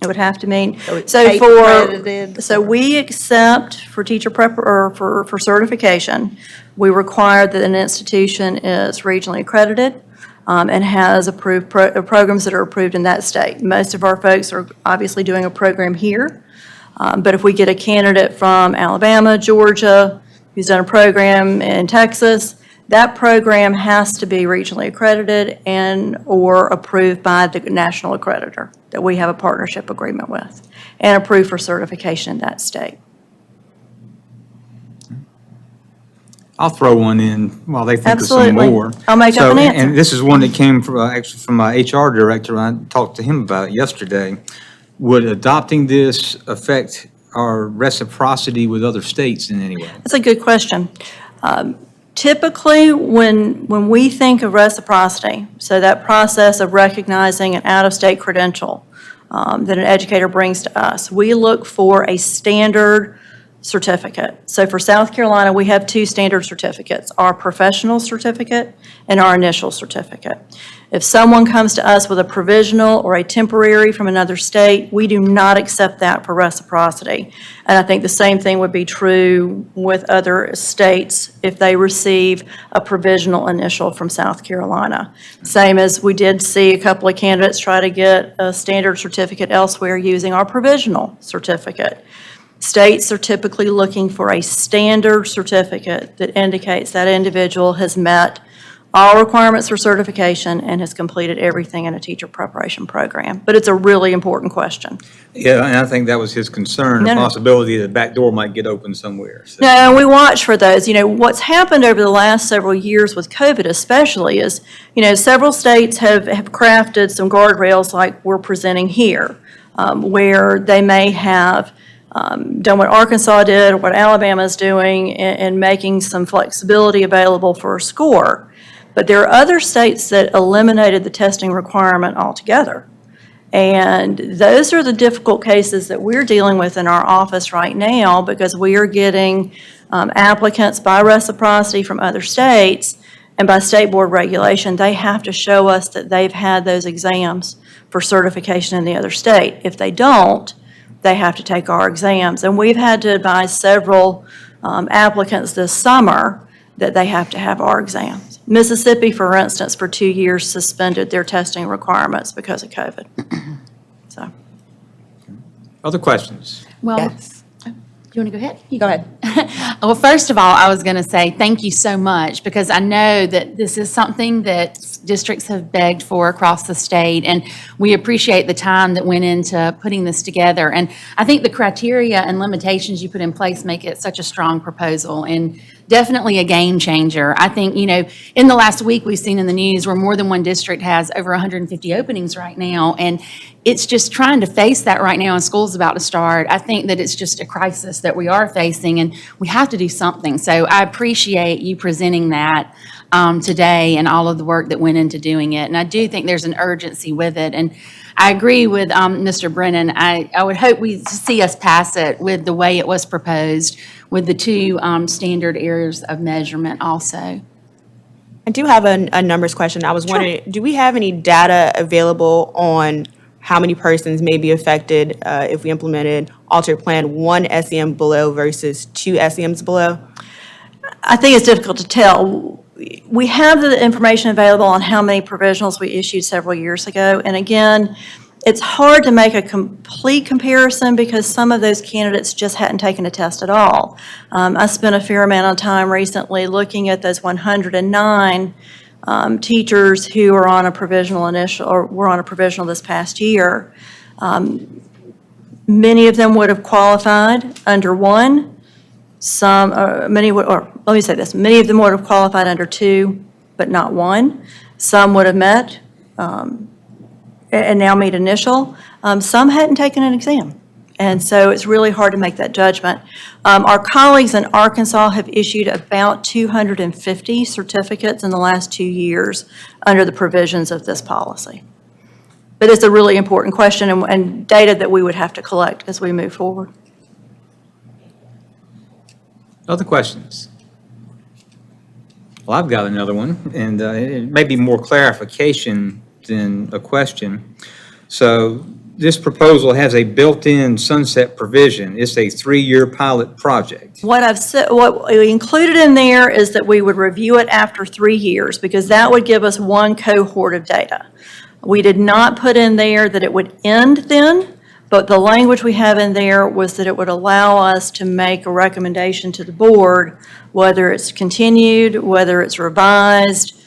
It would have to mean, it's so CAPE accredited, so we accept for teacher prep, or for certification, we require that an institution is regionally accredited. and has approved programs that are approved in that state. Most of our folks are obviously doing a program here, but if we get a candidate from Alabama, Georgia, who's done a program in Texas, that program has to be regionally accredited and/or approved by the national accreditor that we have a partnership agreement with, and approved for certification in that state. I'll throw one in while they think of some Absolutely. more. I'll make up So, an answer. And this is one that came from, actually from my HR director. I talked to him about it yesterday. Would adopting this affect our reciprocity with other states in any way? That's a good question. Typically, when we think of reciprocity, so that process of recognizing an out-of-state credential that an educator brings to us, we look for a standard certificate. So for South Carolina, we have two standard certificates, our professional certificate and our initial certificate. If someone comes to us with a provisional or a temporary from another state, we do not accept that for reciprocity. And I think the same thing would be true with other states if they receive a provisional initial from South Carolina. Same as we did see a couple of candidates try to get a standard certificate elsewhere using our provisional certificate. States are typically looking for a standard certificate that indicates that individual has met all requirements for certification and has completed everything in a teacher preparation program. But it's a really important question. Yeah, and I think that was his concern, the No, no. possibility that back door might get open somewhere. So- No, and we watch for those. You know, what's happened over the last several years with COVID especially is, you know, several states have crafted some guardrails like we're presenting here, where they may have done what Arkansas did or what Alabama's doing in making some flexibility available for a score. But there are other states that eliminated the testing requirement altogether. And those are the difficult cases that we're dealing with in our office right now because we are getting applicants by reciprocity from other states. And by state board regulation, they have to show us that they've had those exams for certification in the other state. If they don't, they have to take our exams. And we've had to advise several applicants this summer that they have to have our exams. Mississippi, for instance, for 2 years suspended their testing requirements because of COVID. So, Other questions? Well, Yes. you want to go ahead? You go ahead. Well, first of all, I was going to say thank you so much because I know that this is something that districts have begged for across the state, and we appreciate the time that went into putting this together. And I think the criteria and limitations you put in place make it such a strong proposal and definitely a game changer. I think, you know, in the last week, we've seen in the news where more than one district has over 150 openings right now, and it's just trying to face that right now, and school's about to start. I think that it's just a crisis that we are facing, and we have to do something. So I appreciate you presenting that today and all of the work that went into doing it. And I do think there's an urgency with it. And I agree with Mr. Brennan. I would hope we see us pass it with the way it was proposed, with the two standard areas of measurement also. I do have a numbers question. I was wondering, do we have any data available on how many persons may be affected if we implemented altered plan 1 SEM below versus 2 SEMs below? I think it's difficult to tell. We have the information available on how many provisionals we issued several years ago. And again, it's hard to make a complete comparison because some of those candidates just hadn't taken a test at all. I spent a fair amount of time recently looking at those 109 teachers who are on a provisional initial, or were on a provisional this past year. Many of them would have qualified under 1. Many would, or let me say this, many of them would have qualified under 2, but not 1. Some would have met and now meet initial. Some hadn't taken an exam. And so it's really hard to make that judgment. Our colleagues in Arkansas have issued about 250 certificates in the last 2 years under the provisions of this policy. But it's a really important question and data that we would have to collect as we move forward. Other questions? Well, I've got another one, and it may be more clarification than a question. So this proposal has a built-in sunset provision. It's a 3-year pilot project. What I've said, what we included in there is that we would review it after 3 years, because that would give us one cohort of data. We did not put in there that it would end then, but the language we have in there was that it would allow us to make a recommendation to the board, whether it's continued, whether it's revised.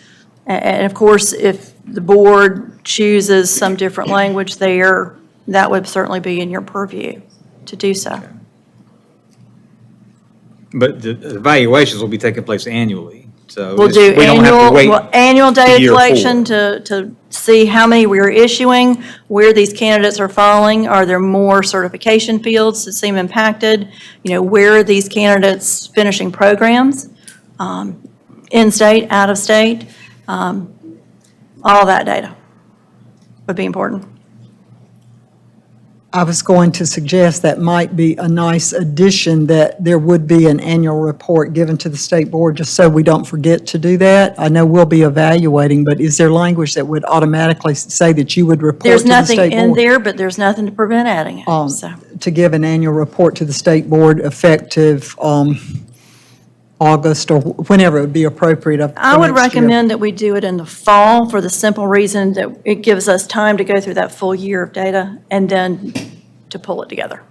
And of course, if the board chooses some different language there, that would certainly be in your purview to do so. But the evaluations will be taking place annually, so We'll this- do we don't have to wait. annual data year collection four. to see how many we are issuing, where these candidates are falling. Are there more certification fields that seem impacted? You know, where are these candidates finishing programs? In-state, out-of-state? All that data would be important. I was going to suggest that might be a nice addition, that there would be an annual report given to the state board, just so we don't forget to do that. I know we'll be evaluating, but is there language that would automatically say that you would report There's to the state board? nothing in there, but there's nothing to prevent adding it, so. To give an annual report to the state board effective August or whenever it would be appropriate of I for would next year. recommend that we do it in the fall, for the simple reason that it gives us time to go through that full year of data and then to pull it together.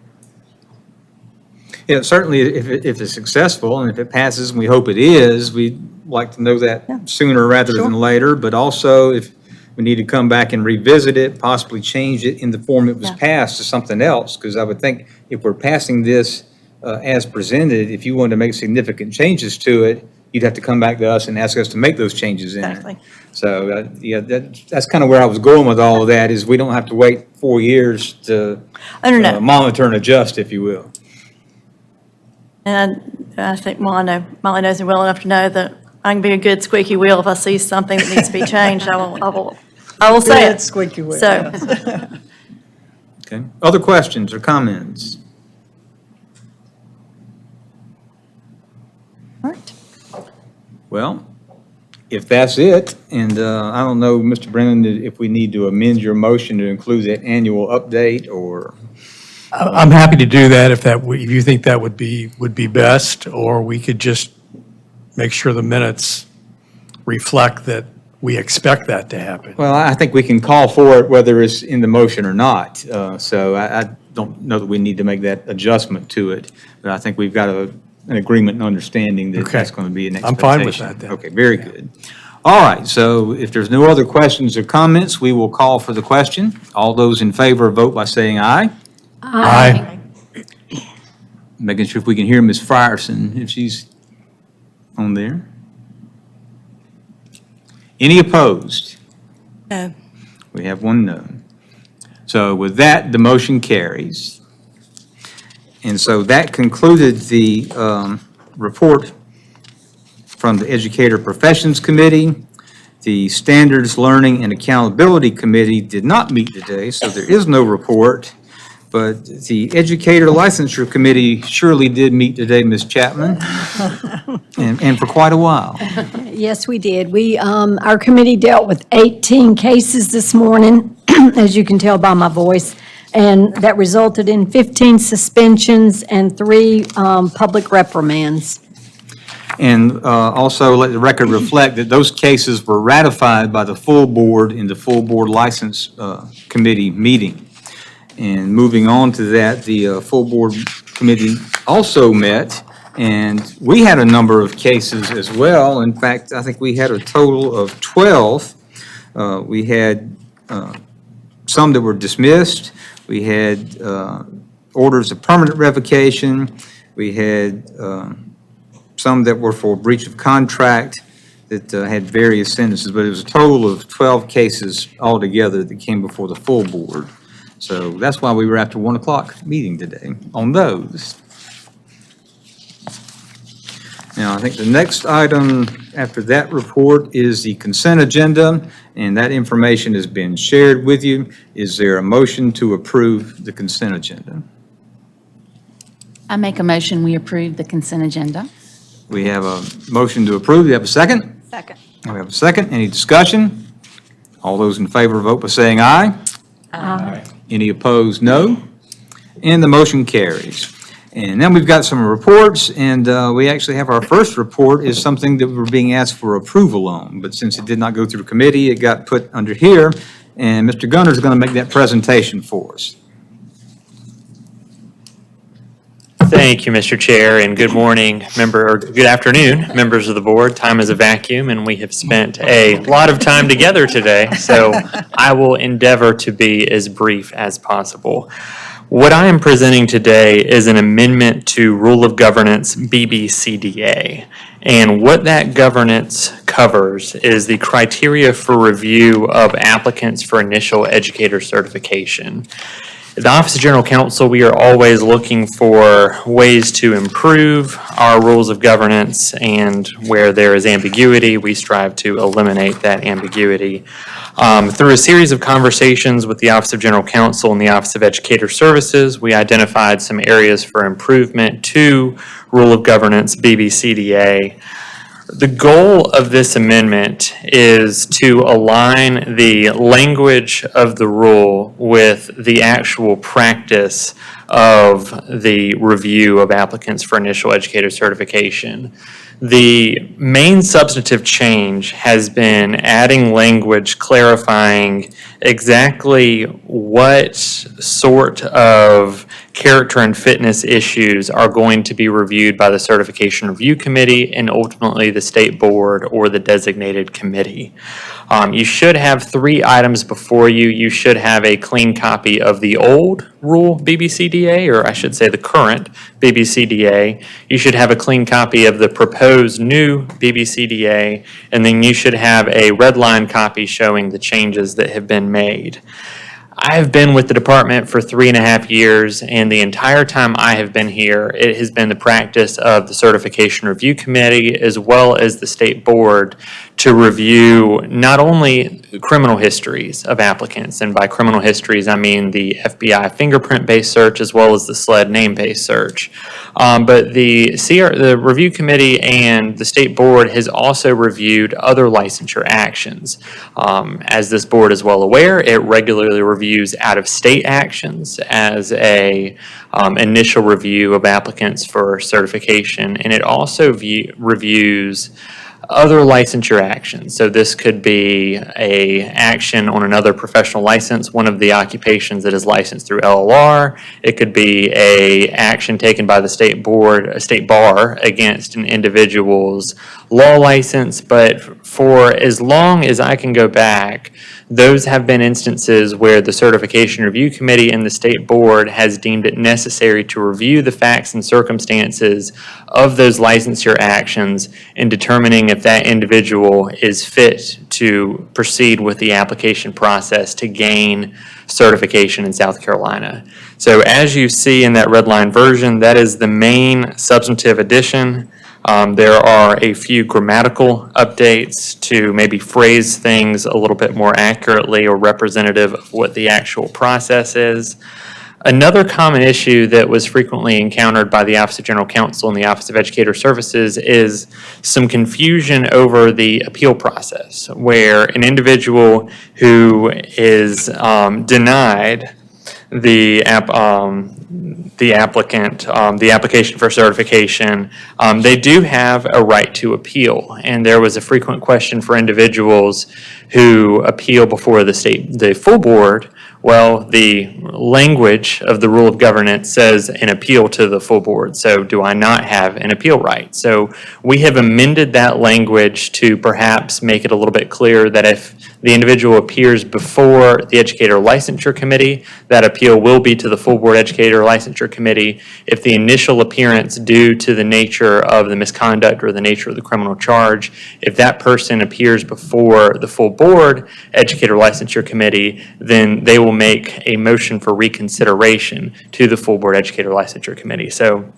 Yeah, certainly, if it's successful and if it passes, and we hope it is, we'd like to know that sooner rather than later. But also, if we need to come back and revisit it, possibly change it in the form it was Yeah. passed to something else. Because I would think if we're passing this as presented, if you wanted to make significant changes to it, you'd have to come back to us and ask us to make those changes in it. Exactly. So, yeah, that's kind of where I was going with all of that, is we don't have to wait 4 years to No. monitor and adjust, if you will. And I think Molly knows me well enough to know that I can be a good squeaky wheel. If I see something that needs to be changed, I will say Good it. squeaky wheel, So, Okay. Other questions or comments? all right. Well, if that's it, and I don't know, Mr. Brennan, if we need to amend your motion to include that annual update, or, I'm happy to do that if if you think that would be best, or we could just make sure the minutes reflect that we expect that to happen. well, I think we can call for it whether it's in the motion or not. So I don't know that we need to make that adjustment to it, but I think we've got an agreement and understanding that Okay. that's going to be an I'm expectation. fine with that then. Okay, very good. All right, so if there's no other questions or comments, we will call for the question. All those in favor, vote by saying aye. Aye. Making sure if we can hear Ms. Frierson, if she's on there. Any opposed? No. We have one no. So with that, the motion carries. And so that concluded the report from the Educator Professions Committee. The Standards, Learning, and Accountability Committee did not meet today, so there is no report. But the Educator Licensure Committee surely did meet today, Ms. Chapman, and for quite a while. Yes, we did. Our committee dealt with 18 cases this morning, as you can tell by my voice, and that resulted in 15 suspensions and 3 public reprimands. And also let the record reflect that those cases were ratified by the full board in the full board license committee meeting. And moving on to that, the full board committee also met, and we had a number of cases as well. In fact, I think we had a total of 12. We had some that were dismissed. We had orders of permanent revocation. We had some that were for breach of contract that had various sentences, but it was a total of 12 cases altogether that came before the full board. So that's why we were after 1 o'clock meeting today on those. Now, I think the next item after that report is the consent agenda, and that information has been shared with you. Is there a motion to approve the consent agenda? I make a motion, we approve the consent agenda. We have a motion to approve. Do you have a second? Second. We have a second. Any discussion? All those in favor vote by saying aye. Aye. Any opposed, no. And the motion carries. And then we've got some reports, and we actually have our first report is something that we're being asked for approval on. But since it did not go through committee, it got put under here, and Mr. Gunner is going to make that presentation for us. Thank you, Mr. Chair, and good morning, or good afternoon, members of the board. Time is a vacuum, and we have spent a lot of time together today, so I will endeavor to be as brief as possible. What I am presenting today is an amendment to Rule of Governance BBCDA. And what that governance covers is the criteria for review of applicants for initial educator certification. At the Office of General Counsel, we are always looking for ways to improve our rules of governance, and where there is ambiguity, we strive to eliminate that ambiguity. Through a series of conversations with the Office of General Counsel and the Office of Educator Services, we identified some areas for improvement to Rule of Governance BBCDA. The goal of this amendment is to align the language of the rule with the actual practice of the review of applicants for initial educator certification. The main substantive change has been adding language clarifying exactly what sort of character and fitness issues are going to be reviewed by the Certification Review Committee and ultimately the State Board or the designated committee. You should have 3 items before you. You should have a clean copy of the old rule BBCDA, or I should say the current BBCDA. You should have a clean copy of the proposed new BBCDA, and then you should have a red line copy showing the changes that have been made. I have been with the department for 3.5 years, and the entire time I have been here, it has been the practice of the Certification Review Committee as well as the State Board to review not only criminal histories of applicants, and by criminal histories I mean the FBI fingerprint-based search as well as the SLED name-based search, but the Review Committee and the State Board has also reviewed other licensure actions. As this board is well aware, it regularly reviews out-of-state actions as a initial review of applicants for certification, and it also reviews other licensure actions. So this could be a action on another professional license, one of the occupations that is licensed through LLR. It could be a action taken by the state board, a state bar against an individual's law license. But for as long as I can go back, those have been instances where the Certification Review Committee and the State Board has deemed it necessary to review the facts and circumstances of those licensure actions in determining if that individual is fit to proceed with the application process to gain certification in South Carolina. So as you see in that red line version, that is the main substantive addition. There are a few grammatical updates to maybe phrase things a little bit more accurately or representative of what the actual process is. Another common issue that was frequently encountered by the Office of General Counsel and the Office of Educator Services is some confusion over the appeal process, where an individual who is denied the application for certification, they do have a right to appeal. And there was a frequent question for individuals who appeal before the full board. Well, the language of the rule of governance says an appeal to the full board. So do I not have an appeal right? So we have amended that language to perhaps make it a little bit clearer that if the individual appears before the Educator Licensure Committee, that appeal will be to the full board Educator Licensure Committee. If the initial appearance due to the nature of the misconduct or the nature of the criminal charge, if that person appears before the full board Educator Licensure Committee, then they will make a motion for reconsideration to the full board Educator Licensure Committee. So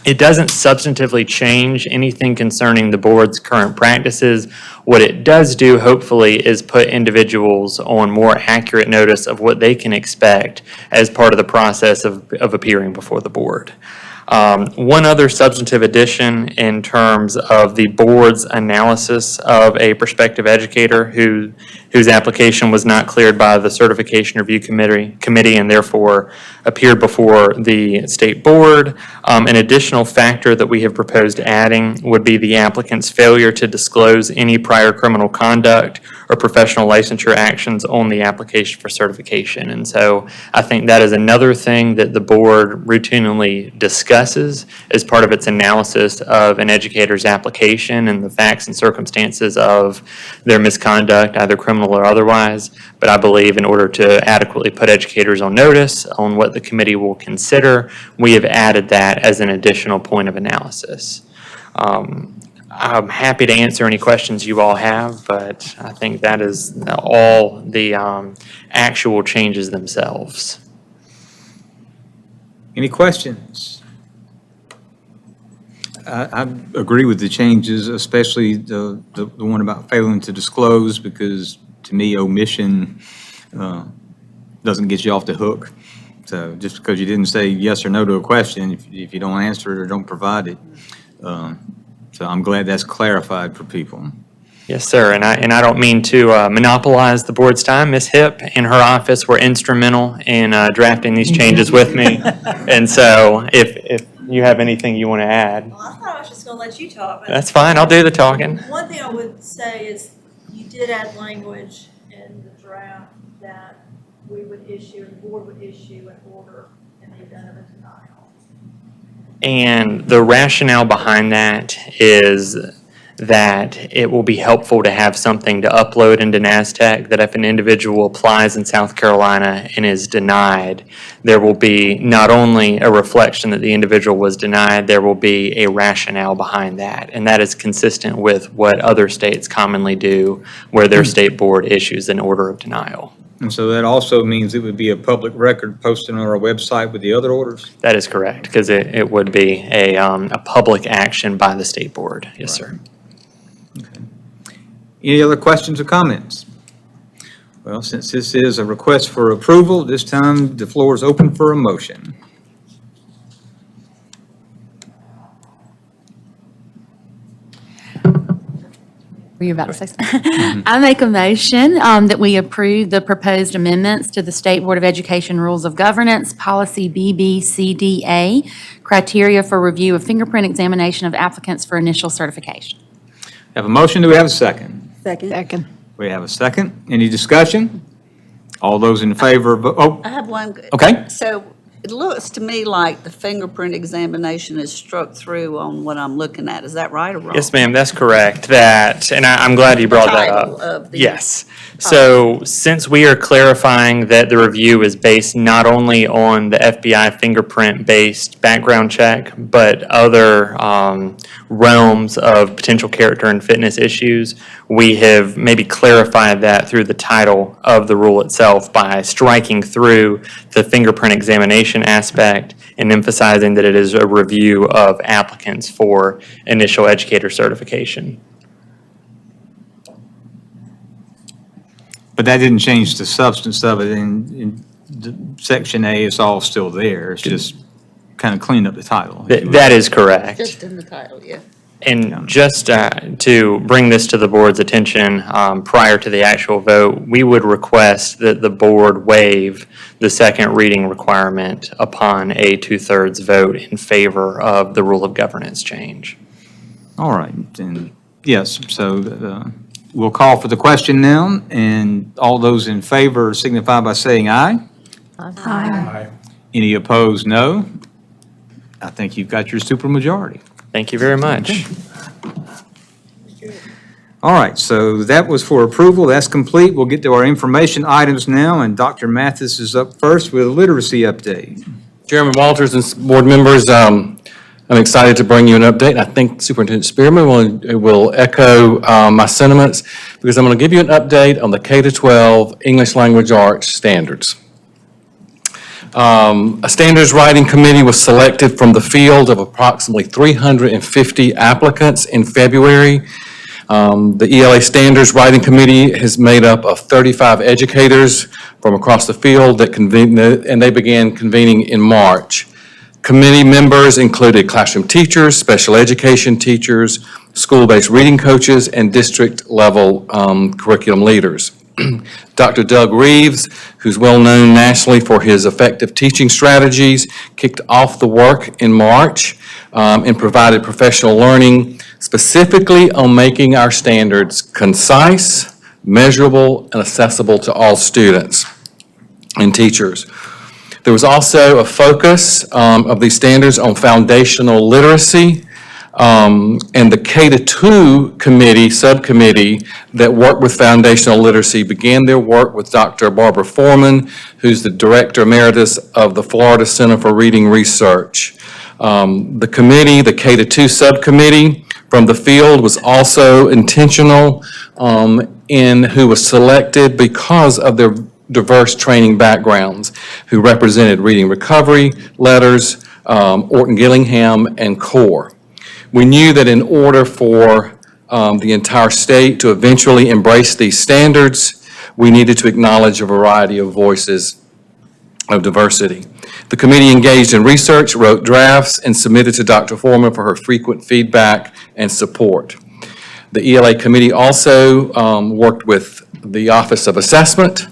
it doesn't substantively change anything concerning the board's current practices. What it does do, hopefully, is put individuals on more accurate notice of what they can expect as part of the process of appearing before the board. One other substantive addition in terms of the board's analysis of a prospective educator whose application was not cleared by the Certification Review Committee and therefore appeared before the state board. An additional factor that we have proposed adding would be the applicant's failure to disclose any prior criminal conduct or professional licensure actions on the application for certification. And so I think that is another thing that the board routinely discusses as part of its analysis of an educator's application and the facts and circumstances of their misconduct, either criminal or otherwise. But I believe in order to adequately put educators on notice on what the committee will consider, we have added that as an additional point of analysis. I'm happy to answer any questions you all have, but I think that is all the actual changes themselves. Any questions? I agree with the changes, especially the one about failing to disclose, because to me, omission doesn't get you off the hook. So just because you didn't say yes or no to a question, if you don't answer it or don't provide it. So I'm glad that's clarified for people. Yes, sir, and I don't mean to monopolize the board's time. Ms. Hipp and her office were instrumental in drafting these changes with me. And so if you have anything you want to add. Well, I thought I was just gonna let you talk. But That's fine, I'll do the talking. one thing I would say is you did add language in the draft that we would issue, the board would issue an order in the event of a denial. And the rationale behind that is that it will be helpful to have something to upload into NASTAC, that if an individual applies in South Carolina and is denied, there will be not only a reflection that the individual was denied, there will be a rationale behind that. And that is consistent with what other states commonly do, where their state board issues an order of denial. And so that also means it would be a public record posted on our website with the other orders? That is correct, because it would be a public action by the state board. Yes, sir. Any other questions or comments? Well, since this is a request for approval, this time the floor is open for a motion. Were you about to say something? I make a motion that we approve the proposed amendments to the State Board of Education Rules of Governance, Policy BBCDA, criteria for review of fingerprint examination of applicants for initial certification. Have a motion, do we have a second? Second. We have a second. Any discussion? All those in favor of, I have one. Okay. So it looks to me like the fingerprint examination is struck through on what I'm looking at. Is that right or wrong? Yes, ma'am, that's correct. And I'm glad you brought that Title up. of the- Yes. So since we are clarifying that the review is based not only on the FBI fingerprint-based background check, but other realms of potential character and fitness issues, we have maybe clarified that through the title of the rule itself by striking through the fingerprint examination aspect and emphasizing that it is a review of applicants for initial educator certification. but that didn't change the substance of it. In Section A, it's all still there. It's just kind of cleaned up the title. if you will. That is correct. Just in the title, yeah. And just to bring this to the board's attention, prior to the actual vote, we would request that the board waive the second reading requirement upon a 2/3 vote in favor of the rule of governance change. All right, and yes, so we'll call for the question now, and all those in favor signify by saying aye. Aye. Any opposed, no. I think you've got your supermajority. Thank you very much. All right, so that was for approval. That's complete. We'll get to our information items now, and Dr. Mathis is up first with a literacy update. Chairman Walters and board members, I'm excited to bring you an update. I think Superintendent Spearman will echo my sentiments because I'm going to give you an update on the K-12 English Language Arts standards. A standards writing committee was selected from the field of approximately 350 applicants in February. The ELA Standards Writing Committee is made up of 35 educators from across the field that convene, and they began convening in March. Committee members included classroom teachers, special education teachers, school-based reading coaches, and district-level curriculum leaders. Dr. Doug Reeves, who's well-known nationally for his effective teaching strategies, kicked off the work in March and provided professional learning specifically on making our standards concise, measurable, and accessible to all students and teachers. There was also a focus of these standards on foundational literacy, and the K-2 committee, subcommittee that worked with foundational literacy began their work with Dr. Barbara Foreman, who's the Director Emeritus of the Florida Center for Reading Research. The committee, the K-2 subcommittee from the field, was also intentional in who was selected because of their diverse training backgrounds, who represented Reading Recovery, Letters, Orton Gillingham, and CORE. We knew that in order for the entire state to eventually embrace these standards, we needed to acknowledge a variety of voices of diversity. The committee engaged in research, wrote drafts, and submitted to Dr. Foreman for her frequent feedback and support. The ELA committee also worked with the Office of Assessment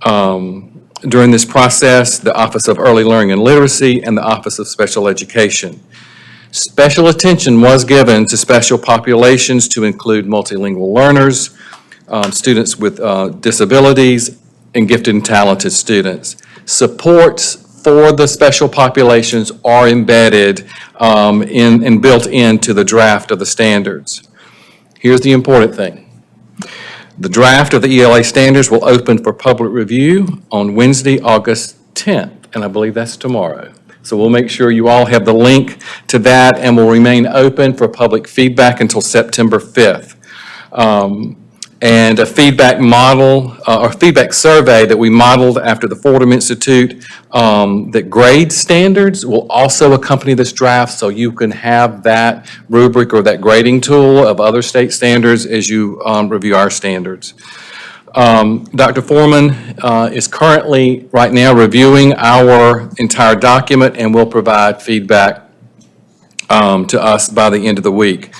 during this process, the Office of Early Learning and Literacy, and the Office of Special Education. Special attention was given to special populations to include multilingual learners, students with disabilities, and gifted and talented students. Supports for the special populations are embedded and built into the draft of the standards. Here's the important thing. The draft of the ELA standards will open for public review on Wednesday, August 10th, and I believe that's tomorrow. So we'll make sure you all have the link to that, and will remain open for public feedback until September 5th. And a feedback model, or feedback survey that we modeled after the Fordham Institute that grades standards will also accompany this draft, so you can have that rubric or that grading tool of other state standards as you review our standards. Dr. Foreman is currently, right now, reviewing our entire document and will provide feedback to us by the end of the week.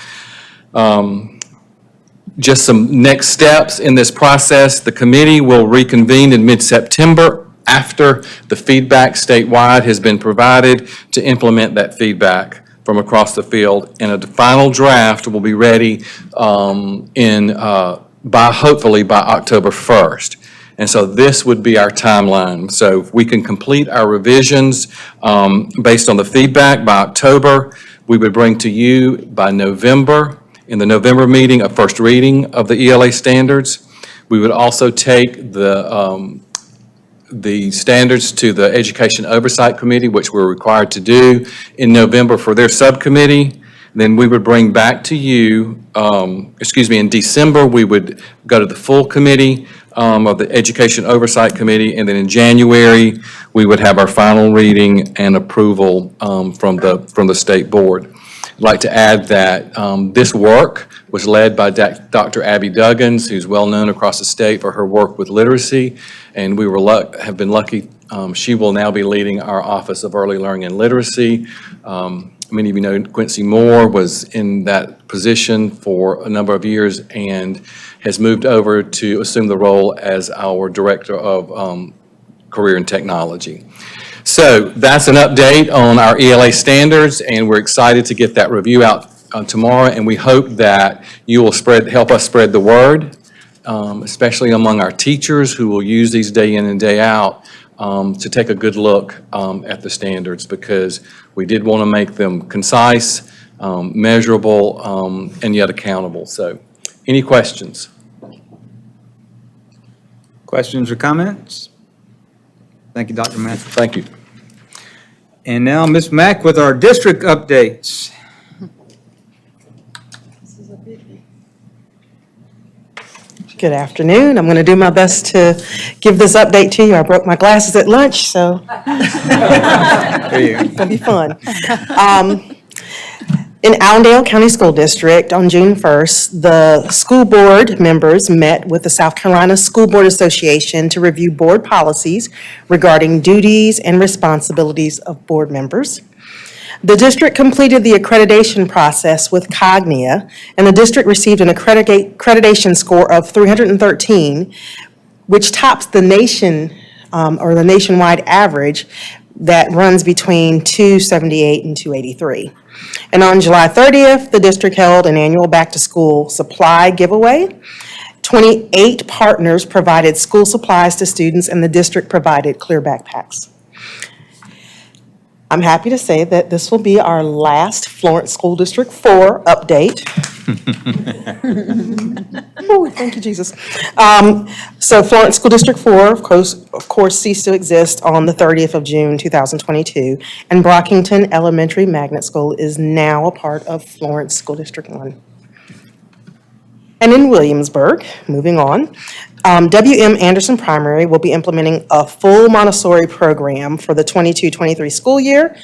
Just some next steps in this process. The committee will reconvene in mid-September after the feedback statewide has been provided to implement that feedback from across the field. And a final draft will be ready hopefully by October 1st. And so this would be our timeline. So if we can complete our revisions based on the feedback by October, we would bring to you by November, in the November meeting, a first reading of the ELA standards. We would also take the standards to the Education Oversight Committee, which we're required to do in November for their subcommittee. Then we would bring back to you, in December, we would go to the full committee of the Education Oversight Committee, and then in January, we would have our final reading and approval from the state board. I'd like to add that this work was led by Dr. Abby Duggins, who's well-known across the state for her work with literacy, and we have been lucky. She will now be leading our Office of Early Learning and Literacy. Many of you know Quincy Moore was in that position for a number of years and has moved over to assume the role as our Director of Career and Technology. So that's an update on our ELA standards, and we're excited to get that review out tomorrow, and we hope that you will help us spread the word, especially among our teachers who will use these day in and day out, to take a good look at the standards, because we did want to make them concise, measurable, and yet accountable. So any questions? Questions or comments? Thank you, Dr. Mack. Thank you. And now Ms. Mack with our district updates. Good afternoon. I'm going to do my best to give this update to you. I broke my glasses at lunch, so it's going to be fun. In Allendale County School District, on June 1st, the school board members met with the South Carolina School Board Association to review board policies regarding duties and responsibilities of board members. The district completed the accreditation process with Cognia, and the district received an accreditation score of 313, which tops the nation, or the nationwide average that runs between 278 and 283. And on July 30th, the district held an annual back-to-school supply giveaway. 28 partners provided school supplies to students, and the district provided clear backpacks. I'm happy to say that this will be our last Florence School District 4 update. Oh, thank you, Jesus. So Florence School District 4, of course, ceased to exist on the 30th of June, 2022, and Brockington Elementary Magnet School is now a part of Florence School District 1. And in Williamsburg, moving on, W.M. Anderson Primary will be implementing a full Montessori program for the 22-23 school year.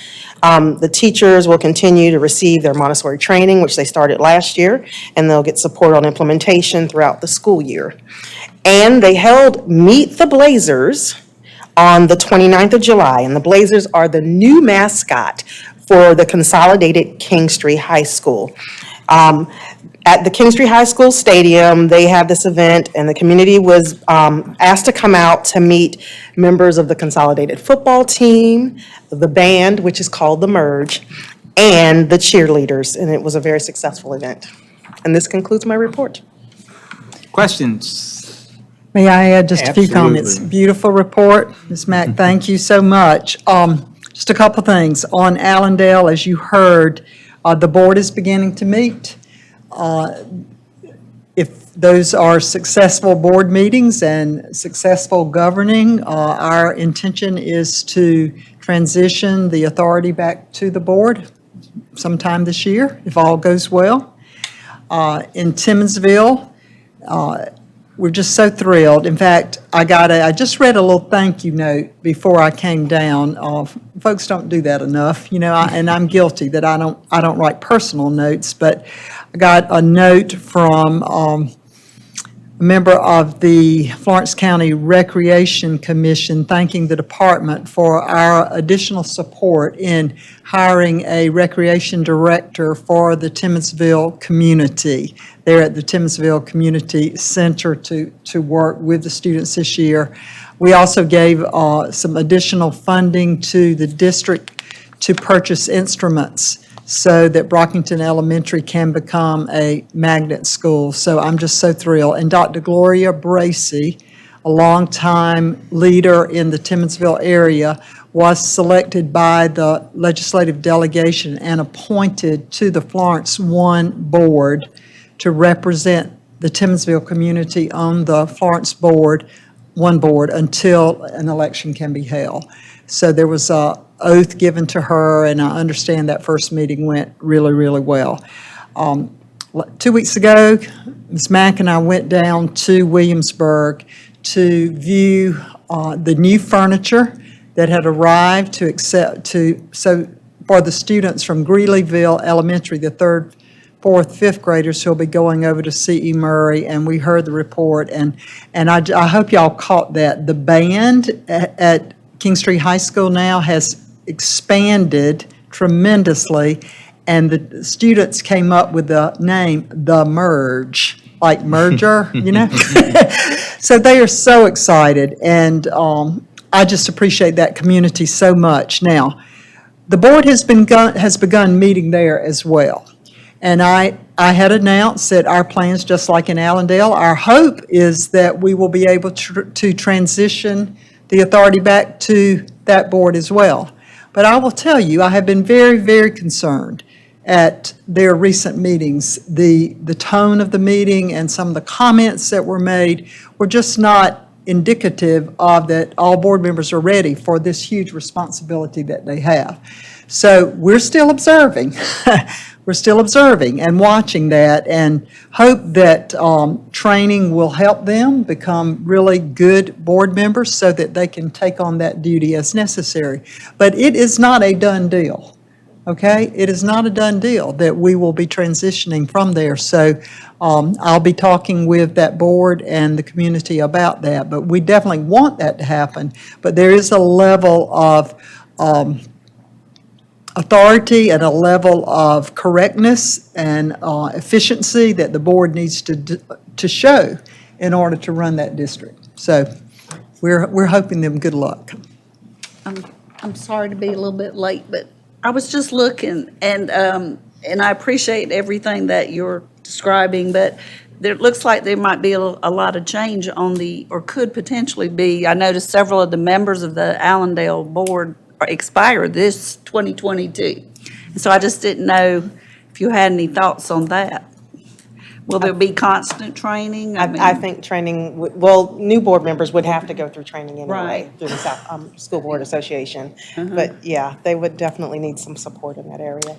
The teachers will continue to receive their Montessori training, which they started last year, and they'll get support on implementation throughout the school year. And they held Meet the Blazers on the 29th of July, and the Blazers are the new mascot for the Consolidated Kingstree High School. At the Kingstree High School Stadium, they had this event, and the community was asked to come out to meet members of the Consolidated football team, the band, which is called The Merge, and the cheerleaders, and it was a very successful event. And this concludes my report. Questions? May I add just a few comments? Absolutely. Beautiful report. Ms. Mack, thank you so much. Just a couple things. On Allendale, as you heard, the board is beginning to meet. If those are successful board meetings and successful governing, our intention is to transition the authority back to the board sometime this year, if all goes well. In Timmonsville, we're just so thrilled. In fact, I just read a little thank you note before I came down. Folks don't do that enough, you know, and I'm guilty that I don't write personal notes, but I got a note from a member of the Florence County Recreation Commission thanking the department for our additional support in hiring a recreation director for the Timmonsville community. They're at the Timmonsville Community Center to work with the students this year. We also gave some additional funding to the district to purchase instruments so that Brockington Elementary can become a magnet school. So I'm just so thrilled. And Dr. Gloria Bracey, a longtime leader in the Timmonsville area, was selected by the legislative delegation and appointed to the Florence One board to represent the Timmonsville community on the Florence One board until an election can be held. So there was a oath given to her, and I understand that first meeting went really, really well. 2 weeks ago, Ms. Mack and I went down to Williamsburg to view the new furniture that had arrived so for the students from Greeleyville Elementary, the 3rd, 4th, 5th graders who'll be going over to C.E. Murray, and we heard the report, and I hope y'all caught that. The band at Kingstree High School now has expanded tremendously, and the students came up with the name The Merge, like merger, you know? So they are so excited, and I just appreciate that community so much. Now, the board has begun meeting there as well, and I had announced that our plans, just like in Allendale, our hope is that we will be able to transition the authority back to that board as well. But I will tell you, I have been very, very concerned at their recent meetings. The tone of the meeting and some of the comments that were made were just not indicative of that all board members are ready for this huge responsibility that they have. So we're still observing. We're still observing and watching that, and hope that training will help them become really good board members so that they can take on that duty as necessary. But it is not a done deal, okay? It is not a done deal that we will be transitioning from there. So I'll be talking with that board and the community about that, but we definitely want that to happen. But there is a level of authority and a level of correctness and efficiency that the board needs to show in order to run that district. So we're hoping them good luck. I'm sorry to be a little bit late, but I was just looking, and I appreciate everything that you're describing, but there looks like there might be a lot of change on or could potentially be. I noticed several of the members of the Allendale board expire this 2022. And so I just didn't know if you had any thoughts on that. Will there be constant training? I think training, new board members would have to go through training anyway Right. through the South School Board Association. But yeah, they would definitely need some support in that area.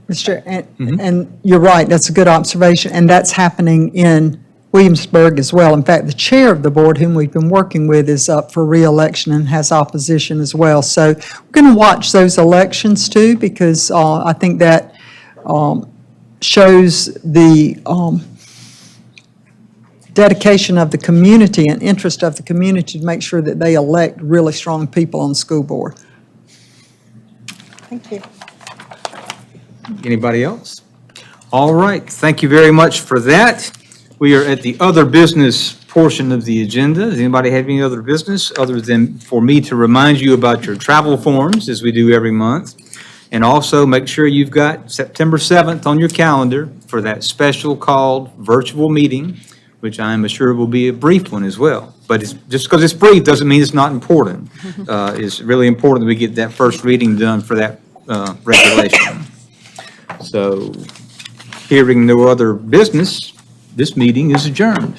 Mr. And you're right, that's a good observation, and that's happening in Williamsburg as well. In fact, the chair of the board, whom we've been working with, is up for reelection and has opposition as well. So we're going to watch those elections too, because I think that shows the dedication of the community and interest of the community to make sure that they elect really strong people on the school board. Thank you. Anybody else? All right, thank you very much for that. We are at the other business portion of the agenda. Does anybody have any other business other than for me to remind you about your travel forms, as we do every month? And also make sure you've got September 7th on your calendar for that special called virtual meeting, which I am assured will be a brief one as well. But just because it's brief doesn't mean it's not important. It's really important that we get that first reading done for that regulation. So, hearing no other business, this meeting is adjourned.